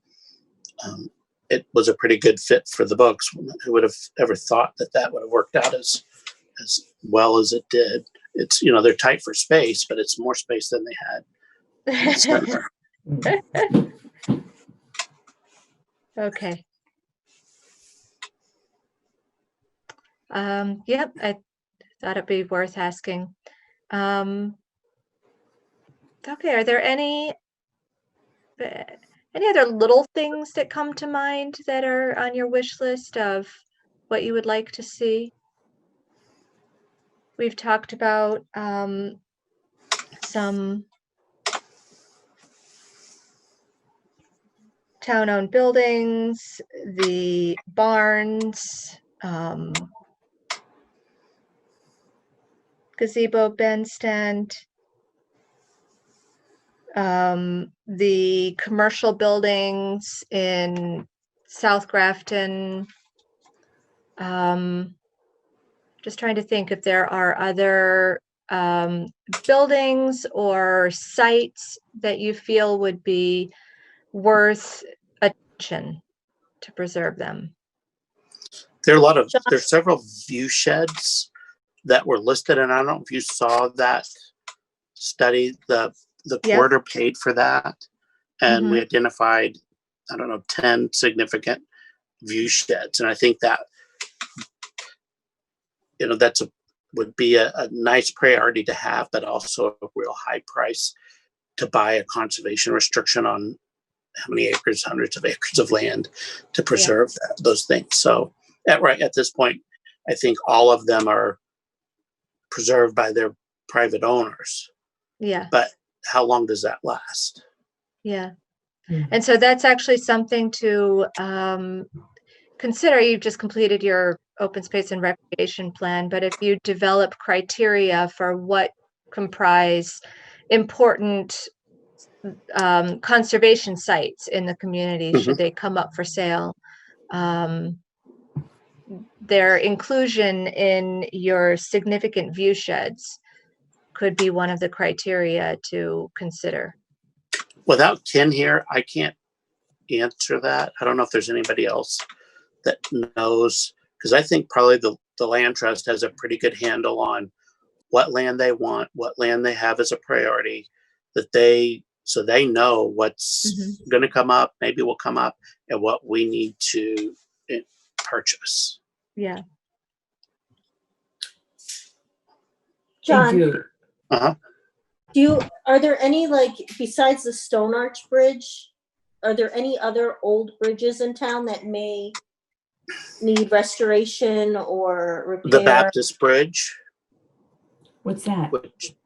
it was a pretty good fit for the books. Who would have ever thought that that would have worked out as well as it did? It's, you know, they're tight for space, but it's more space than they had in the center. okay. Yep, I thought it'd be worth asking. Okay, are there any other little things that come to mind that are on your wish list of what you would like to see? We've talked about some town-owned buildings, the barns, gazebo bandstand, the commercial buildings in South Grafton. Just trying to think if there are other buildings or sites that you feel would be worth attention to preserve them. There's several view sheds that were listed, and I don't know if you saw that study. The Yep. quarter paid for that, and we Mhm. identified, I don't know, 10 significant view sheds, and I think that, you know, would be a nice priority to have, but also a real high price to buy a conservation restriction on how many acres, hundreds of acres of land to preserve those things. So at this point, I think all of them are preserved by their private owners. Yeah. But how long does that last? Yeah. Mhm. And so that's actually something to consider. You've just completed your open space and recreation plan, but if you develop criteria for what comprise important conservation sites in the community, should they come up for sale, their inclusion in your significant view sheds could be one of the criteria to consider. Without Ken here, I can't answer that. I don't know if there's anybody else that knows, because I think probably the land trust has a pretty good handle on what land they want, what land they have as a priority, so they know what's going to come up, maybe will come up, and what we need to purchase. Yeah. John, Uh-huh. are there any, like, besides the Stone Arch Bridge, are there any other old bridges in town that may need restoration or repair? The Baptist Bridge. What's that?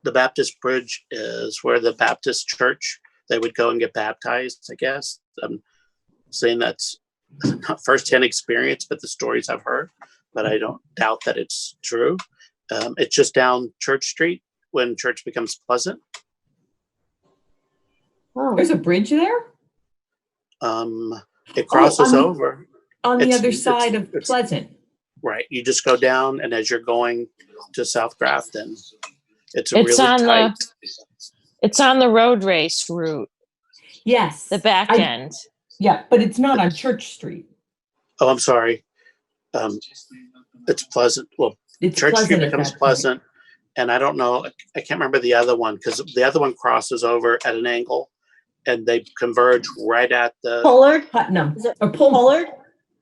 The Baptist Bridge is where the Baptist church, they would go and get baptized, I guess. I'm saying that's not firsthand experience, but the stories I've heard, but I don't doubt that it's true. It's just down Church Street when Church becomes Pleasant. Oh. There's a bridge there? It crosses over. On the It's- other it's- side of it's- Pleasant. Right. You just go down, and as you're going to South Grafton, it's It's really on tight. It's on the road race route, Yes. the back end. Yeah, but it's not on Church Street. Oh, I'm sorry. It's Pleasant. Well, It's Church Street Pleasant at becomes that point. Pleasant, and I don't know. I can't remember the other one because the other one crosses over at an angle, and they converge right at the. Pollard? Putnam. Is it Or Pollard?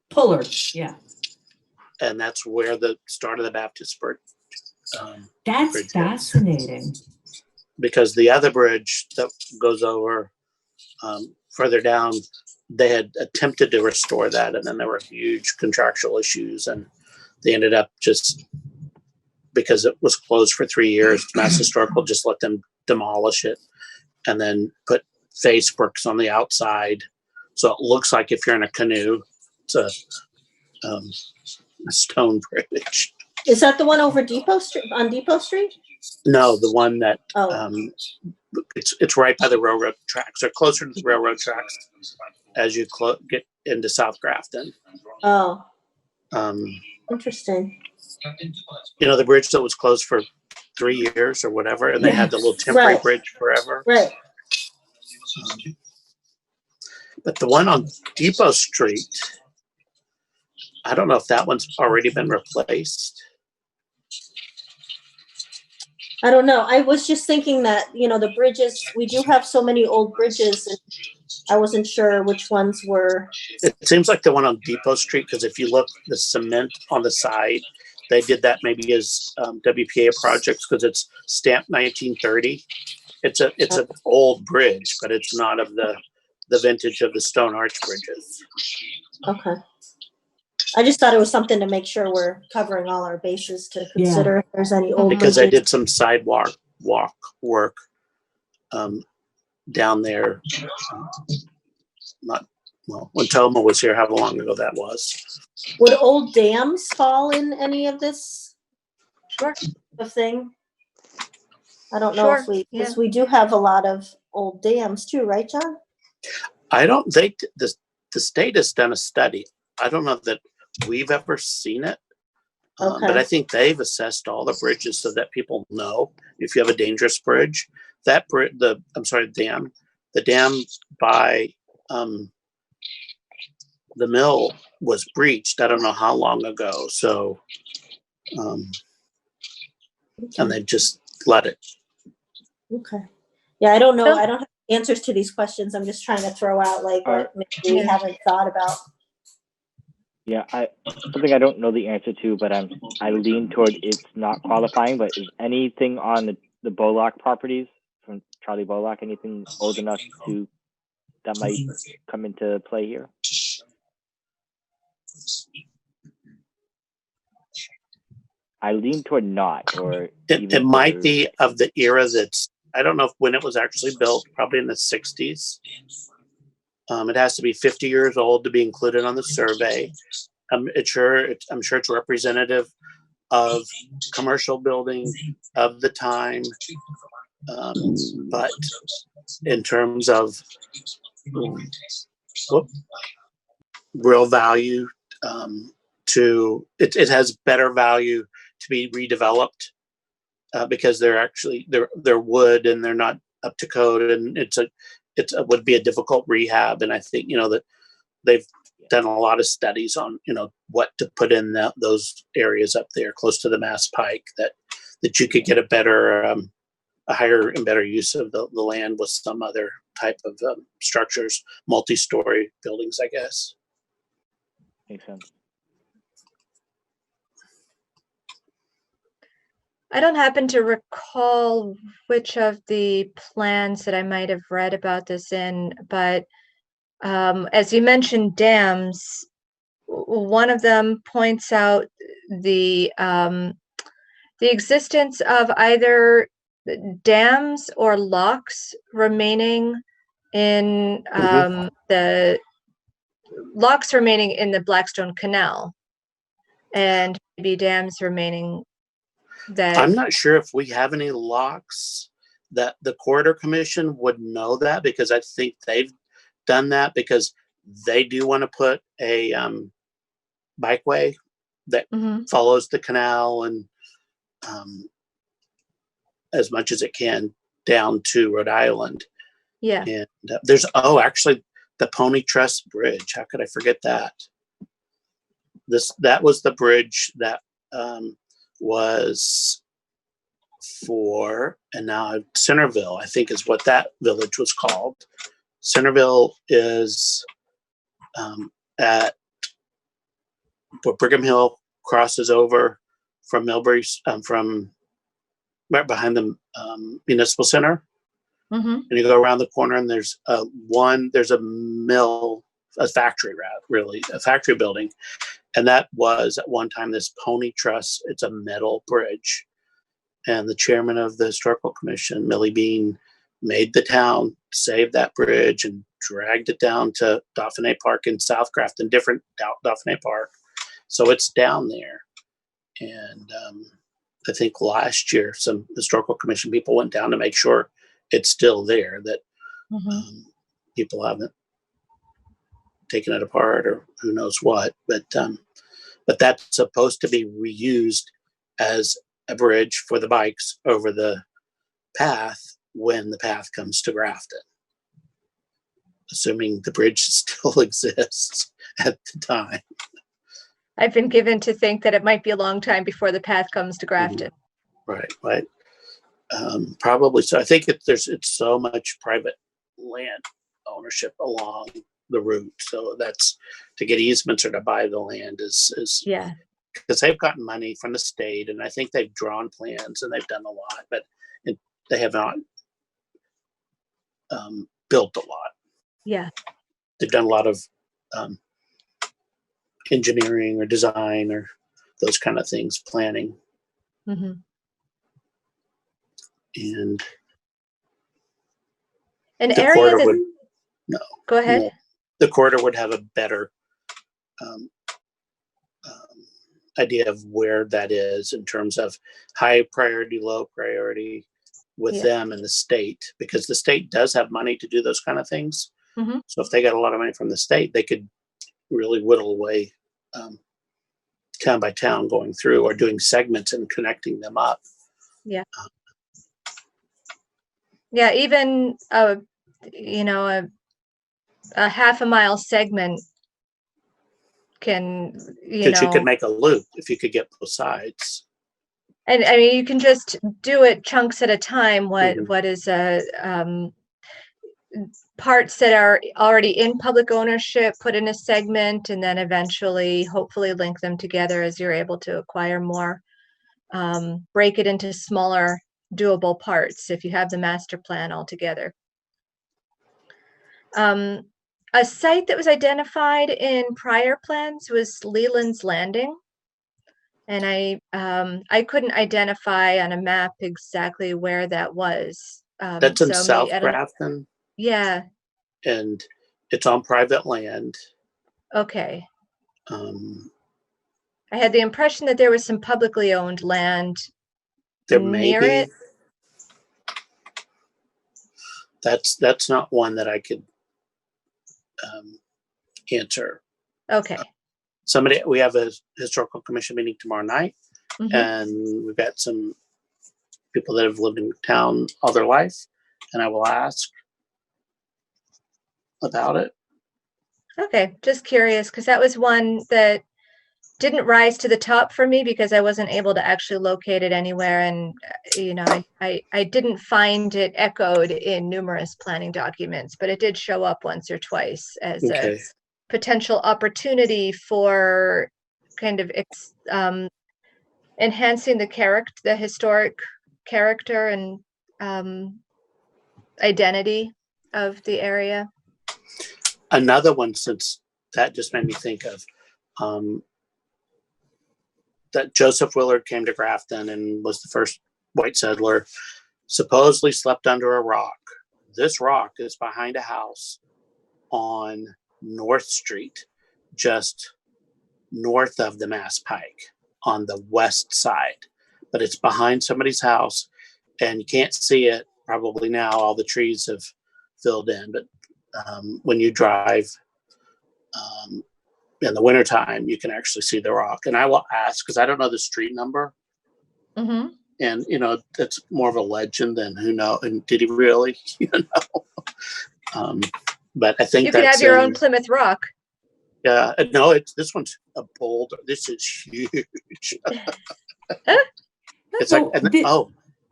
Pullard, yeah. And that's where the start of the Baptist bridge. That's Bridge is. fascinating. Because the other bridge that goes over further down, they had attempted to restore that, and then there were huge contractual issues, and they ended up just because it was closed for 3 years. Mass Historical just let them demolish it, and then put face bricks on the outside, so it looks like if you're in a canoe, it's a stone bridge. Is that the one over Depot Street, on Depot Street? No, the one that, Oh, it's right by the railroad tracks, or closer to the railroad tracks as you get into South Grafton. oh, Um, interesting. you know, the bridge that was closed for 3 years or whatever, and they had the little temporary Right. bridge forever. Right. But the one on Depot Street, I don't know if that one's already been replaced. I don't know. I was just thinking that, you know, the bridges, we do have so many old bridges, and I wasn't sure which ones were. It seems like the one on Depot Street, because if you look, the cement on the side, they did that maybe as WPA projects because it's stamped 1930. It's an old bridge, but it's not of the vintage of the stone arch bridges. Okay. I just thought it was something to make sure we're covering all our bases to consider if there's any old Because I bridges. did some sidewalk work down there. Not well when Toma was here. How long ago that was? Would old dams fall in any of this Sure. thing? I don't know if Sure, because we do have a lot of old dams too, right, John? I don't think the state has done a study. I don't know that we've ever seen it, but Okay. I think they've assessed all the bridges so that people know if you have a dangerous bridge. That the dam by the mill was breached. I don't know how long ago. So, and they've just let it. Okay. Yeah, I don't know. So- I don't have answers to these questions. I'm just trying to throw out like what maybe we haven't thought about. Yeah, something I don't know the answer to, but I lean toward it's not qualifying. But is anything on the Bullock properties from Charlie Bullock, anything old enough that might come into play here? I lean toward not, or It might be of the era that's, I don't know when it was actually built, probably in the 60s. It has to be 50 years old to be included on the survey. I'm sure it's representative of commercial building of the time. But in terms of real value, it has better value to be redeveloped because they're wood and they're not up to code, and it would be a difficult rehab. And I think that they've done a lot of studies on what to put in those areas up there close to the Mass Pike that you could get a higher and better use of the land with some other type of structures, multi-story buildings, I guess. Makes sense. I don't happen to recall which of the plans that I might have read about this in, but as you mentioned dams, one of them points out the existence of either dams or locks remaining in the Blackstone Canal, and maybe dams remaining that. I'm not sure if we have any locks. That the Corridor Commission would know that, because I think they've done that because they do want to put a bikeway that follows the canal and as much as it can down to Rhode Island. Yeah. And there's actually the Pony Truss Bridge. How could I forget that? That was the bridge that was for, and now Centerville, I think is what that village was called. Centerville is at where Brigham Hill crosses over from Millbury, from right behind the Municipal Center. And you go around the corner and there's a mill, a factory a factory building. And that was at one time this Pony Truss. It's a metal bridge. And the chairman of the Historical Commission, Millie Bean, made the town save that bridge and dragged it down to Dauphiné Park in South Grafton, different Dauphiné Park. So it's down there. And I think last year, some historical commission people went down to make sure it's still there, that people haven't taken it apart or who knows what. But that's supposed to be reused as a bridge for the bikes over the path when the path comes to Grafton, assuming the bridge still exists at the time. I've been given to think that it might be a long time before the path comes to Grafton. Right. Probably so. I think it's so much private land ownership along the route. So that's to get easements or to buy the land is because they've gotten money from the state, and I think they've drawn plans and they've done a lot, but they have not built a lot. Yeah. They've done a lot of engineering or design or those kind of things, planning. And an the area corridor that, would, no, go ahead. The corridor would have a better idea of where that is in terms of high priority, low priority with them and the state, because the state does have money to do those kind of things. So if they got a lot of money from the state, they could really whittle away town by town going through, or doing segments and connecting them up. Even a half a mile segment can, you could make a loop if you could get both sides. And I mean, you can just do it chunks at a time. What is parts that are already in public ownership, put in a segment, and then eventually, hopefully, link them together as you're able to acquire more. Break it into smaller, doable parts if you have the master plan all together. A site that was identified in prior plans was Leland's Landing. And I couldn't identify on a map exactly where that was. That's in South Grafton. Yeah. And it's on private land. Okay. I had the impression that there was some publicly owned land there near may be. it. That's not one that I could answer. Okay. We have a historical commission meeting tomorrow night, and we've got some people that have lived in town all their life, and I will ask about it. Okay, just curious, because that was one that didn't rise to the top for me because I wasn't able to actually locate it anywhere, and I didn't find it echoed in numerous planning documents, but it did show up once or twice as a potential opportunity for kind of enhancing the historic character and identity of the area. Another one, since that just made me think of that Joseph Willard came to Grafton and was the first white settler, supposedly slept under a rock. This rock is behind a house on North Street, just north of the Mass Pike on the west side, but it's behind somebody's house and you can't see it probably now. All the trees have filled in, but when you drive in the wintertime, you can actually see the rock. And I will ask, because I don't know the street number. And, it's more of a legend than who knows. And did he really? But I think you can have your own Plymouth Rock. Yeah, no, this one's a boulder. This is huge. It's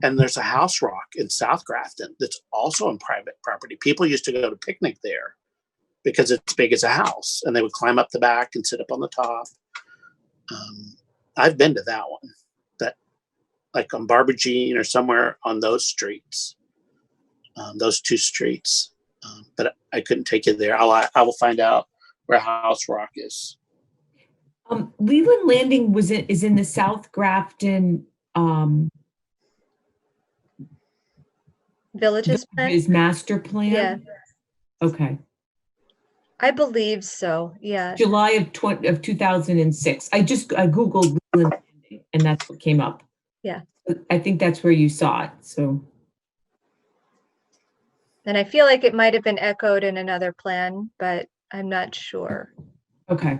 and there's a house rock in South Grafton that's also on private property. People used to go to picnic there because it's big as a house, and they would climb up the back and sit up on the top. I've been to that one, that like on Barbagine or somewhere on those streets, those two streets. But I couldn't take you there. I will find out where House Rock is. Leland Landing is in the South Grafton Villages plan? His master plan? Yeah. Okay. I believe so. Yeah. July of 2006. I Googled Leland Landing. and that's what came up. Yeah. I think that's where you saw it, so. And I feel like it might have been echoed in another plan, but I'm not sure. Okay.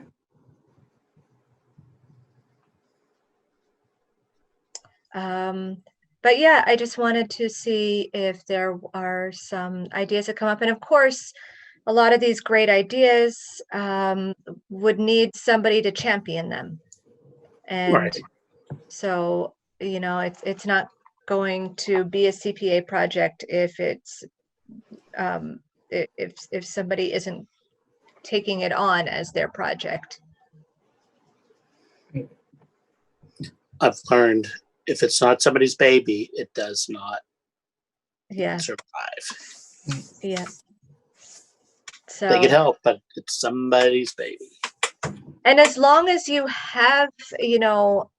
But yeah, I just wanted to see if there are some ideas that come up. And of course, a lot of these great ideas would need somebody to champion them. And Right. so, you know, it's not going to be a CPA project if it's if somebody isn't taking it on as their project. I've learned if it's not somebody's baby, it does not Yeah. survive. Yeah. So They get help, but it's somebody's baby. and as long as you have, you know,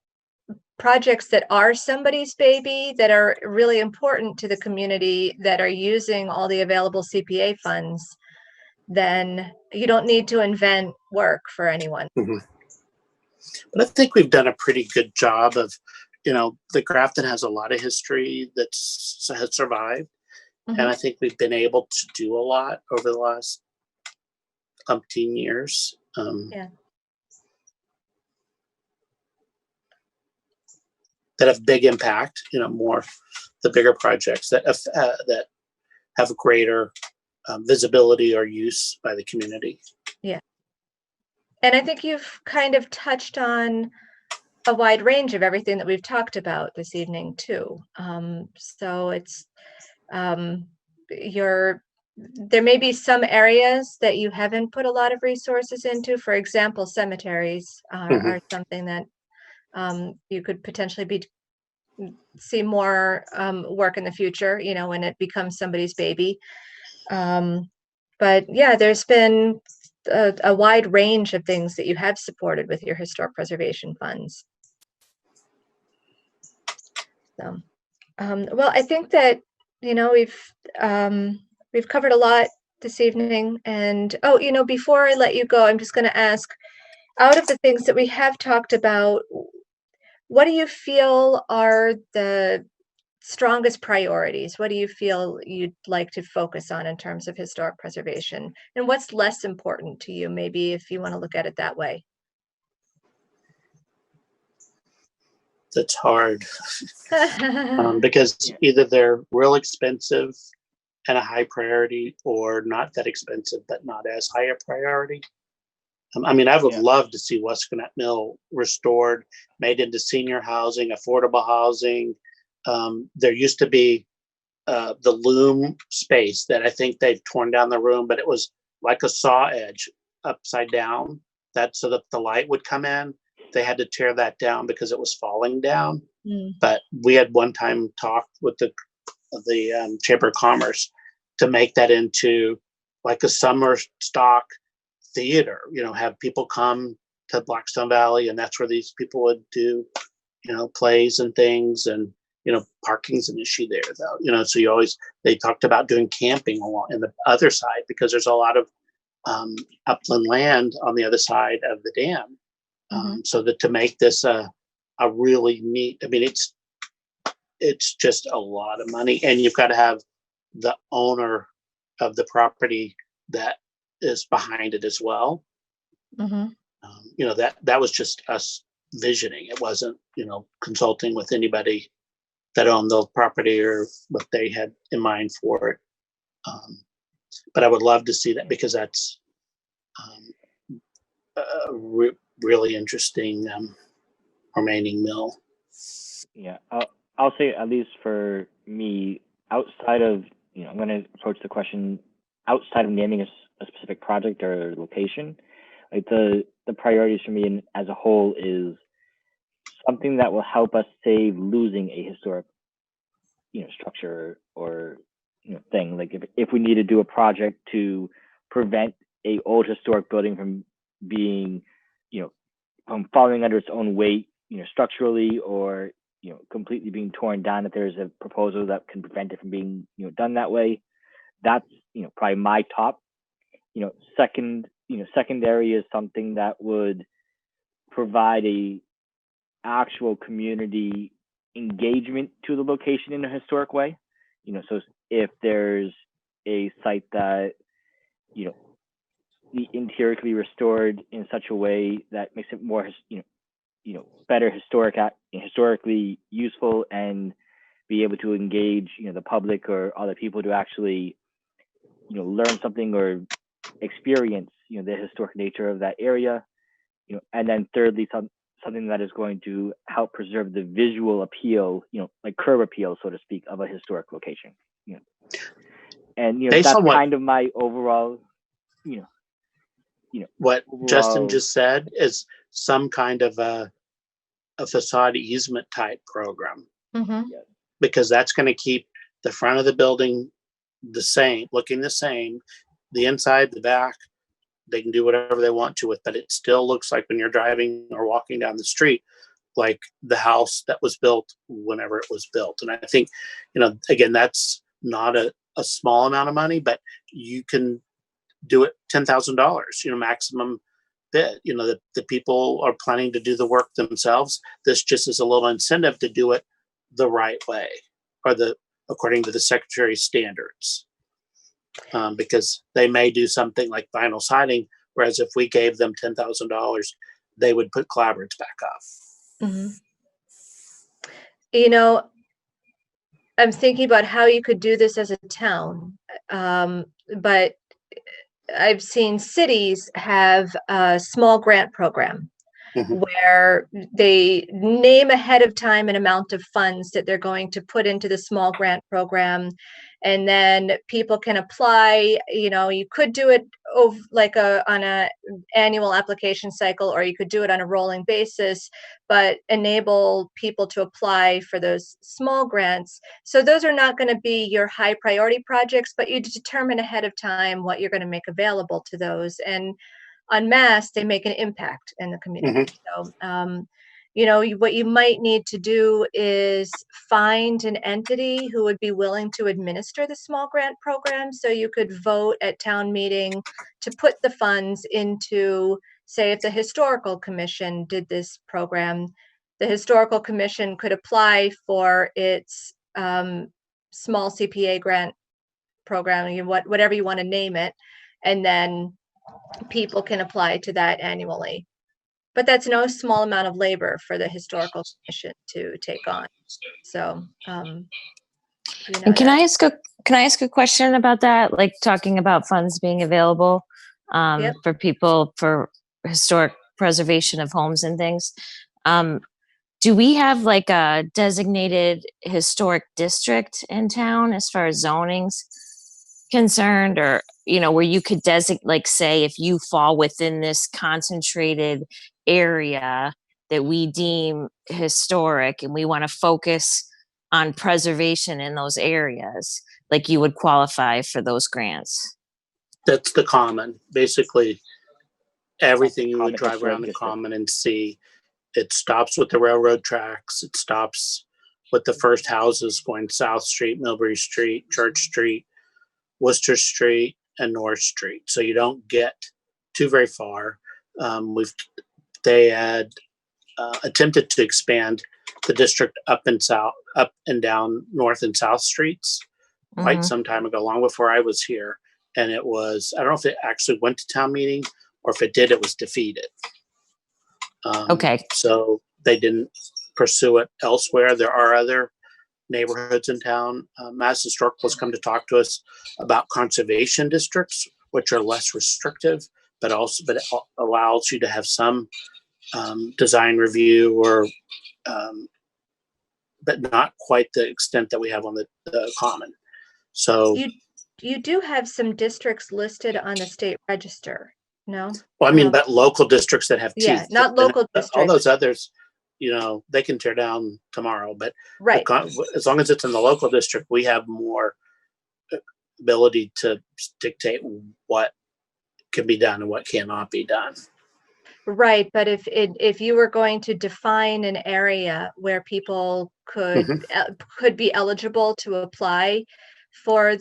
projects that are somebody's baby, that are really important to the community, that are using all the available CPA funds, then you don't need to invent work for anyone. Mm-hmm. But I think we've done a pretty good job of, you know, the Grafton has a lot of history has survived. Mm-hmm. And I think we've been able to do a lot over the last umpteen years. Yeah. That have big impact, you know, more the bigger projects that have greater visibility or use by the community. Yeah. And I think you've kind of touched on a wide range of everything that we've talked about this evening too. So it's there may be some areas that you haven't put a lot of resources into. For example, cemeteries are something that you could potentially see more work in the future, you know, when it becomes somebody's baby. But yeah, there's been a wide range of things that you have supported with your historic preservation funds. So, well, I think that, you know, we've covered a lot this evening. And oh, you know, before I let you go, I'm just going to ask, out of the things that we have talked about, what do you feel are the strongest priorities? What do you feel you'd like to focus on in terms of historic preservation? And what's less important to you, maybe, if you want to look at it that way? That's hard because either they're real expensive and a high priority, or not that expensive but not as high a priority. I mean, I would love to see Westconnett Mill restored, made into senior housing, affordable housing. There used to be the loom space that I think they've torn down the room, but it was like a saw edge upside down, that so that the light would come in. They had to tear that down because it was falling down. But we had one time talked with the Chamber of Commerce to make that into like a summer stock theater, you know, have people come to Blackstone Valley, and that's where these people would do, you know, plays and things. And, you know, parking's an issue there though, you know, so they talked about doing camping along in the other side, because there's a lot of upland land on the other side of the dam. So that to make this a really neat, I mean, it's just a lot of money, and you've got to have the owner of the property that is behind it as well. You know, that was just us visioning. It wasn't, you know, consulting with anybody that owned the property or what they had in mind for it. But I would love to see that, because that's really interesting remaining mill. Yeah, I'll say, at least for me, outside of, you know, I'm going to approach the question outside of naming a specific project or location. Like the priorities for me as a whole is something that will help us save losing a historic, you know, structure or, you know, thing. Like if we need to do a project to prevent a old historic building from being, you know, from falling under its own weight, you know, structurally, or, you know, completely being torn down, if there's a proposal that can prevent it from being, you know, done that way, that's, you know, probably my top. You know, secondary is something that would provide a actual community engagement to the location in a historic way. So if there's a site that, the interior can be restored in such a way that makes it more, better historically useful, and be able to engage, the public or other people to actually, learn something or experience, the historic nature of that area. And then thirdly, something that is going to help preserve the visual appeal, like curb appeal, so to speak, of a historic location. And Based that's on what- kind of my overall, What Justin overall- just said is some kind of a facade easement type program, Mhm. because that's going to keep the front of the building the same, looking the same, the inside, the back. They can do whatever they want to it, but it still looks like when you're driving or walking down the street, like the house that was built whenever it was built. And I think, again, that's not a small amount of money, but you can do it $10,000, maximum bid. The people are planning to do the work themselves. This just is a little incentive to do it the right way, or according to the Secretary's standards. Because they may do something like vinyl siding, whereas if we gave them $10,000, they would put clapboards back up. Mhm. I'm thinking about how you could do this as a town, but I've seen cities have a small grant program Mhm. where they name ahead of time an amount of funds that they're going to put into the small grant program, and then people can apply. You could do it on a annual application cycle, or you could do it on a rolling basis, but enable people to apply for those small grants. So those are not going to be your high priority projects, but you determine ahead of time what you're going to make available to those, and en masse, they make an impact in the community. So, what you might need to do is find an entity who would be willing to administer the small grant program. So you could vote at town meeting to put the funds into, say, if the Historical Commission did this program, the Historical Commission could apply for its small CPA grant program, whatever you want to name it, and then people can apply to that annually. But that's no small amount of labor for the Historical Commission to take on. So, And can I ask a question about that? Like talking about funds being available Yep. for people for historic preservation of homes and things. Do we have like a designated historic district in town as far as zoning's concerned, or where you could designate, like, say, if you fall within this concentrated area that we deem historic and we want to focus on preservation in those areas, like you would qualify for those grants? That's the common. Basically, everything you would Common drive around the district. common and see. It stops with the railroad tracks. It stops with the first houses going South Street, Millbury Street, Church Street, Worcester Street, and North Street. So you don't get too very far. They had attempted to expand the district up and down North and South Streets quite some time ago, long before I was here. And I don't know if it actually went to town meeting, or if it did, it was defeated. Okay. So they didn't pursue it elsewhere. There are other neighborhoods in town. Mass Historical has come to talk to us about conservation districts, which are less restrictive, but it allows you to have some design review, or but not quite the extent that we have on the common. So you do have some districts listed on the state register, no? well, I mean, but local districts that have teeth. Yeah, not local districts. All those others, they can tear down tomorrow. But Right. as long as it's in the local district, we have more ability to dictate what can be done and what cannot be done. Right, but if you were going to define an area where people could be eligible to apply for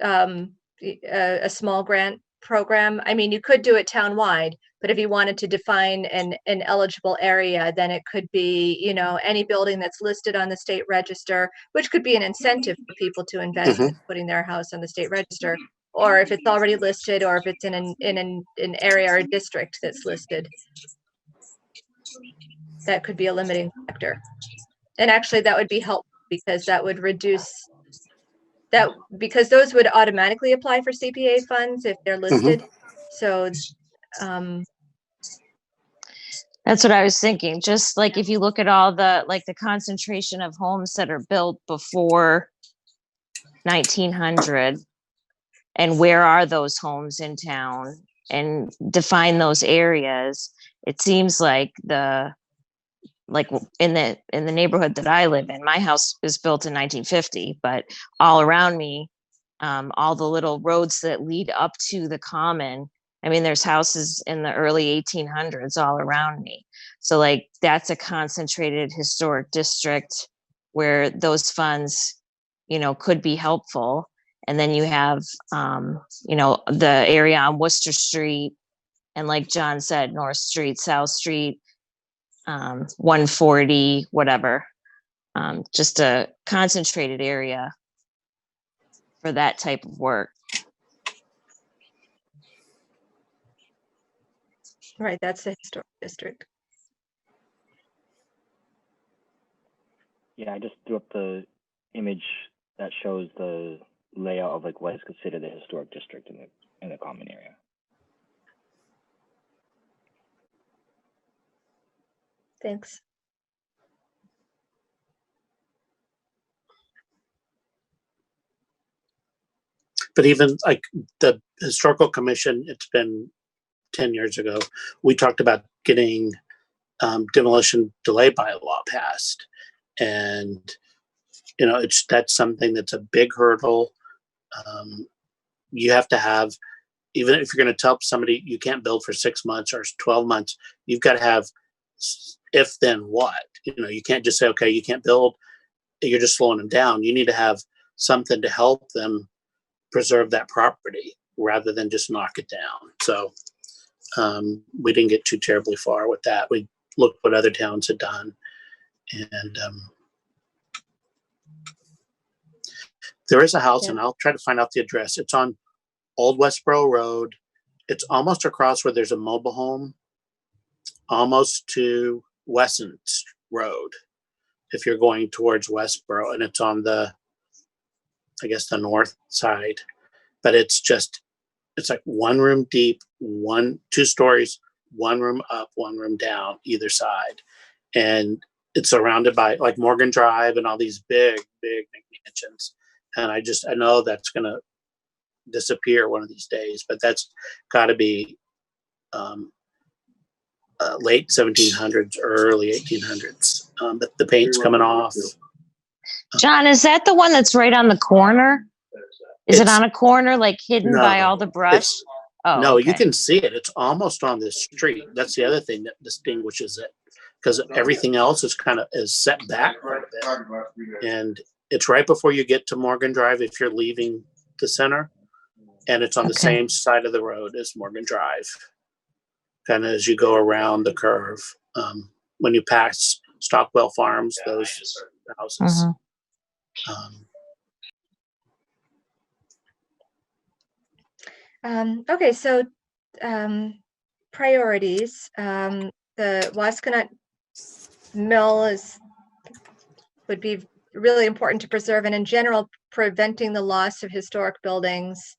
a small grant program, I mean, you could do it townwide, but if you wanted to define an eligible area, then it could be, you know, any building that's listed on the state register, which could be an incentive for people to invest in putting their house on the state register, or if it's already listed, or if it's in an area or district that's listed. That could be a limiting factor. And actually that would be helpful because that would reduce that, because those would automatically apply for CPA funds if they're listed. So That's what I was thinking. Just like if you look at all the, like the concentration of homes that are built before 1900, and where are those homes in town, and define those areas. It seems like in the neighborhood that I live in, my house was built in 1950, but all around me, all the little roads that lead up to the common, I mean, there's houses in the early 1800s all around me. So like that's a concentrated historic district where those funds, you know, could be helpful. And then you have, you know, the area on Worcester Street, and like John said, North Street, South Street, 140, whatever. Just a concentrated area for that type of work. right, that's the historic district. Yeah, I just threw up the image that shows the layout of like what is considered the historic district in the common area. Thanks. But even like the historical commission, it's been 10 years ago, we talked about getting demolition delay bylaw passed. And, you know, that's something that's a big hurdle. You have to have, even if you're going to tell somebody you can't build for 6 months or 12 months, you've got to have if then what. You know, you can't just say, okay, you can't build, you're just slowing them down. You need to have something to help them preserve that property rather than just knock it down. So we didn't get too terribly far with that. We looked what other towns had done. And there is a house, and I'll try to find out the address. It's on Old Westboro Road. It's almost across where there's a mobile home, almost to Wesson Road, if you're going towards Westboro, and it's on the, I guess, the north side. But it's like one room deep, 2 stories, 1 room up, 1 room down, either side. And it's surrounded by like Morgan Drive and all these big mansions. And I know that's going to disappear one of these days, but that's got to be late 1700s, early 1800s. But the paint's coming off. John, is that the one that's right on the corner? Is it on a corner, like hidden by all the brush? Oh, no, okay. You can see it. It's almost on the street. That's the other thing that distinguishes it, because everything else is set back quite a bit. And it's right before you get to Morgan Drive if you're leaving the center. And it's on the same side of the road as Morgan Drive, kind of as you go around the curve. When you pass Stockwell Farms, those houses. Okay, so priorities. The Wascanaut Mill would be really important to preserve, and in general, preventing the loss of historic buildings,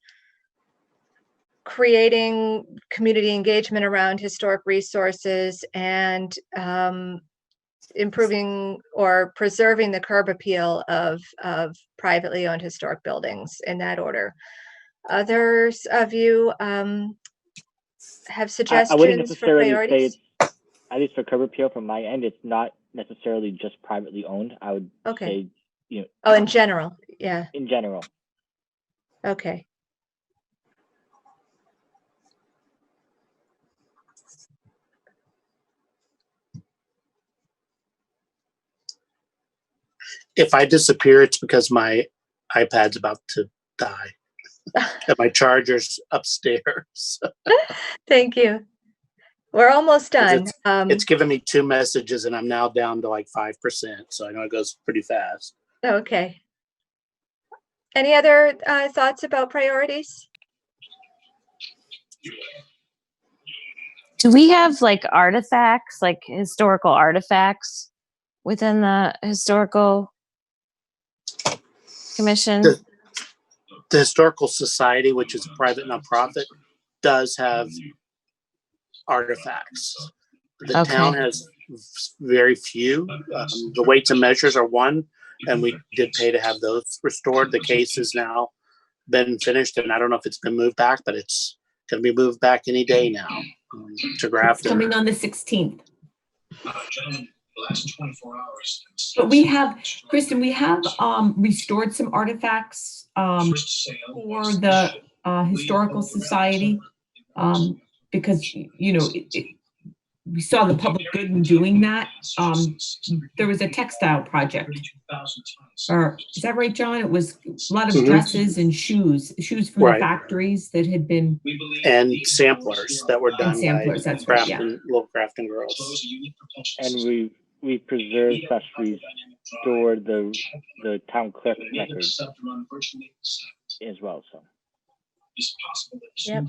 creating community engagement around historic resources, and improving or preserving the curb appeal of privately owned historic buildings, in that order. Others of you have suggestions I wouldn't for necessarily priorities? say it's, at least for curb appeal from my end, it's not necessarily just privately owned. I would say, you know. Oh, in general, yeah. In general. Okay. If I disappear, it's because my iPad's about to die. And my charger's upstairs. Thank you. We're almost done. It's given me 2 messages and I'm now down to like 5%. So I know it goes pretty fast. Okay. Any other thoughts about priorities? Do we have like artifacts, like historical artifacts within the historical commission? The Historical Society, which is a private nonprofit, does have artifacts. The Okay. town has very few. The weights and measures are one, and we did pay to have those restored. The case has now been finished, and I don't know if it's been moved back, but it's going to be moved back any day now to Grafton. Coming on the 16th. But we have, Kristen, we have restored some artifacts for the Historical Society because, you know, we saw the public good in doing that. There was a textile project. Or is that right, John? It was a lot of dresses and shoes from the factories that had been. And samplers that were done and samplers, by that's right, yeah. little Grafton girls. And we preserved / restored the town clerk records as well. So. Yep.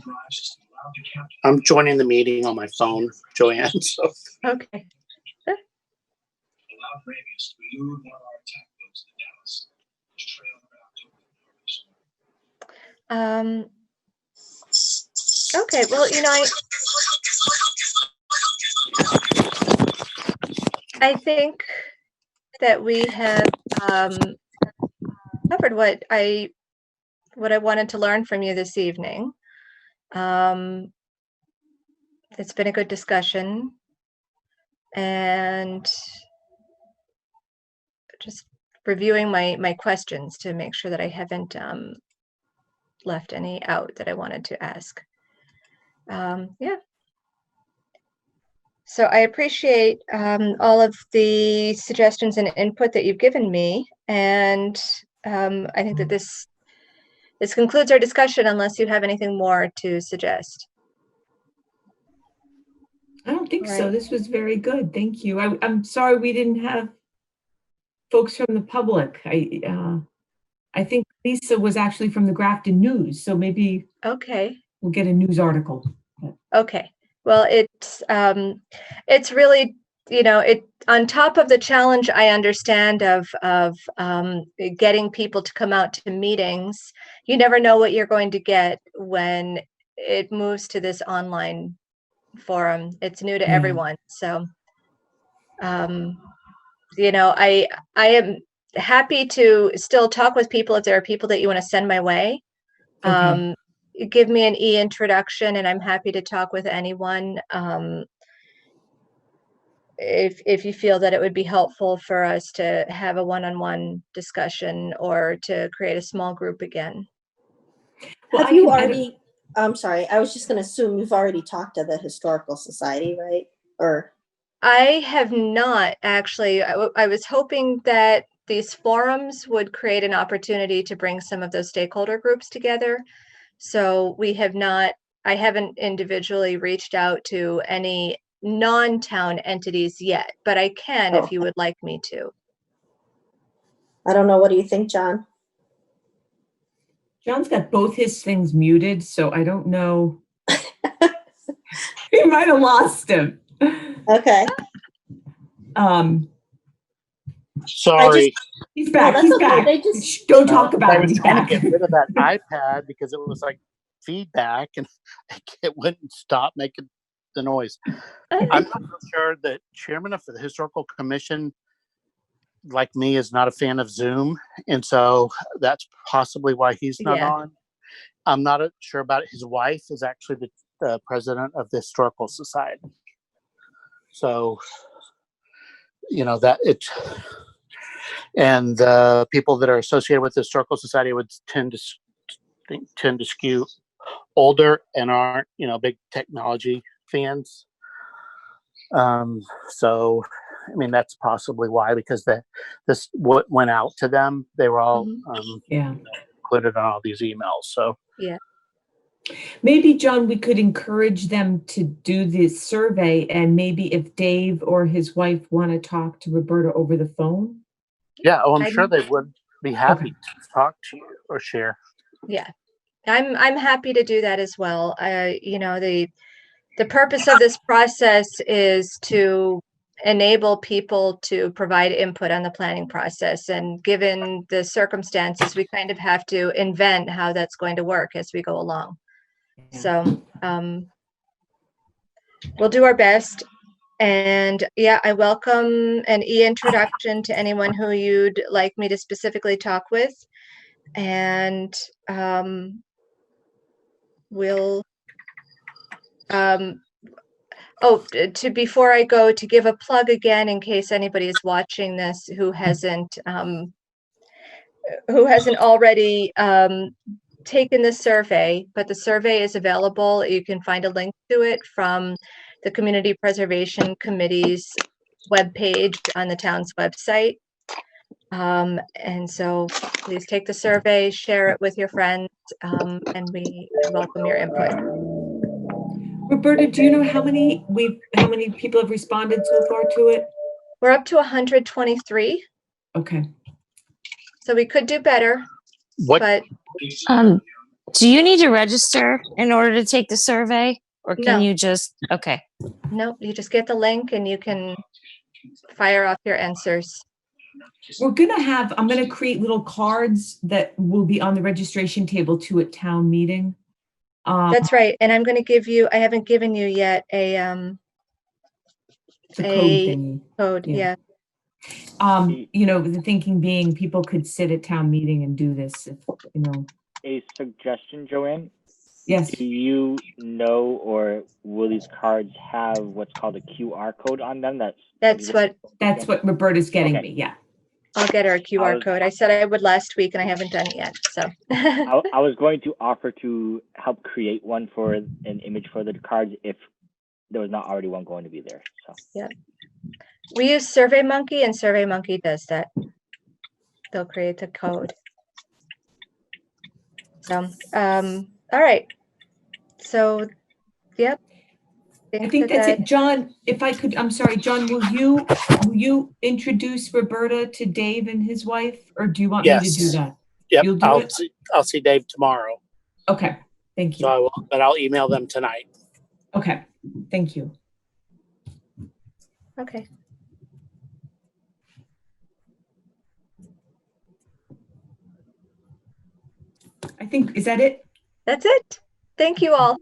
I'm joining the meeting on my phone, Joanne. So. Okay. Okay, well, you know, I think that we have covered what I wanted to learn from you this evening. It's been a good discussion, and just reviewing my questions to make sure that I haven't left any out that I wanted to ask. Yeah. So I appreciate all of the suggestions and input that you've given me, and I think that this concludes our discussion unless you have anything more to suggest. I don't think so. Right. This was very good. Thank you. I'm sorry we didn't have folks from the public. I think Lisa was actually from the Grafton News, so maybe Okay. we'll get a news article. Okay. Well, it's really, you know, it on top of the challenge I understand of getting people to come out to meetings. You never know what you're going to get when it moves to this online forum. It's new to everyone, so you know, I am happy to still talk with people if there are people that you want to send my way. Okay. Give me an introduction, and I'm happy to talk with anyone. If you feel that it would be helpful for us to have a one-on-one discussion or to create a small group again. Well, Have you already, I'm sorry, I was just going to assume you've already talked to the Historical Society, right? Or I have not actually. I was hoping that these forums would create an opportunity to bring some of those stakeholder groups together. So we have not, I haven't individually reached out to any non-town entities yet, but I can if you would like me to. I don't know. What do you think, John? John's got both his things muted, so I don't know. We might have lost him. Okay. Sorry. He's back. No, He's that's okay. back. They just- Shh, don't talk I about it. was He's trying back. to get rid of that iPad because it was like feedback and it wouldn't stop making the noise. I'm not so sure that chairman of the Historical Commission, like me, is not a fan of Zoom. And so that's possibly why he's not on. I'm not sure about it. His wife is actually the president of the Historical Society. So, you know, that it, and the people that are associated with the Historical Society would tend to skew older and aren't, you know, big technology fans. So, I mean, that's possibly why, because what went out to them, they were all included on all these emails. So Maybe, John, we could encourage them to do this survey, and maybe if Dave or his wife want to talk to Roberta over the phone. yeah, oh, I'm sure they would be happy Okay. to talk to you or share. Yeah, I'm happy to do that as well. You know, the purpose of this process is to enable people to provide input on the planning process. And given the circumstances, we kind of have to invent how that's going to work as we go along. Yeah. So we'll do our best. And yeah, I welcome an e-introduction to anyone who you'd like me to specifically talk with. And we'll before I go, to give a plug again in case anybody is watching this who hasn't already taken the survey, but the survey is available. You can find a link to it from the Community Preservation Committee's webpage on the town's website. And so please take the survey, share it with your friends, and we welcome your input. Roberta, do you know how many people have responded so far to it? We're up to 123, Okay. so we could do better. What? But Do you need to register in order to take the survey, or can No. you just, okay. no, you just get the link and you can fire off your answers. I'm gonna create little cards that will be on the registration table too at town meeting. That's right. And I'm going to give you, I haven't given you yet a The code a thingy. code. Yeah. Yeah. You know, the thinking being people could sit at town meeting and do this, if, you know. A suggestion, Joanne. Yes. Do you know, or will these cards have what's called a QR code on them? That's what Roberta's getting Okay. me. Yeah. I'll get her a QR code. I said I would last week and I haven't done it yet. So I was going to offer to help create one for an image for the cards if there was not already one going to be there. So yeah, we use SurveyMonkey, and SurveyMonkey does that. They'll create the code. So all right. So yep. I think that's it. John, if I could, I'm sorry, John, will you introduce Roberta to Dave and his wife, or do you want me to do that? Yep. You'll do it? I'll see Dave tomorrow. Okay, thank you. So I will, but I'll email them tonight. Okay, thank you. Okay. I think, is that it? That's it. Thank you all.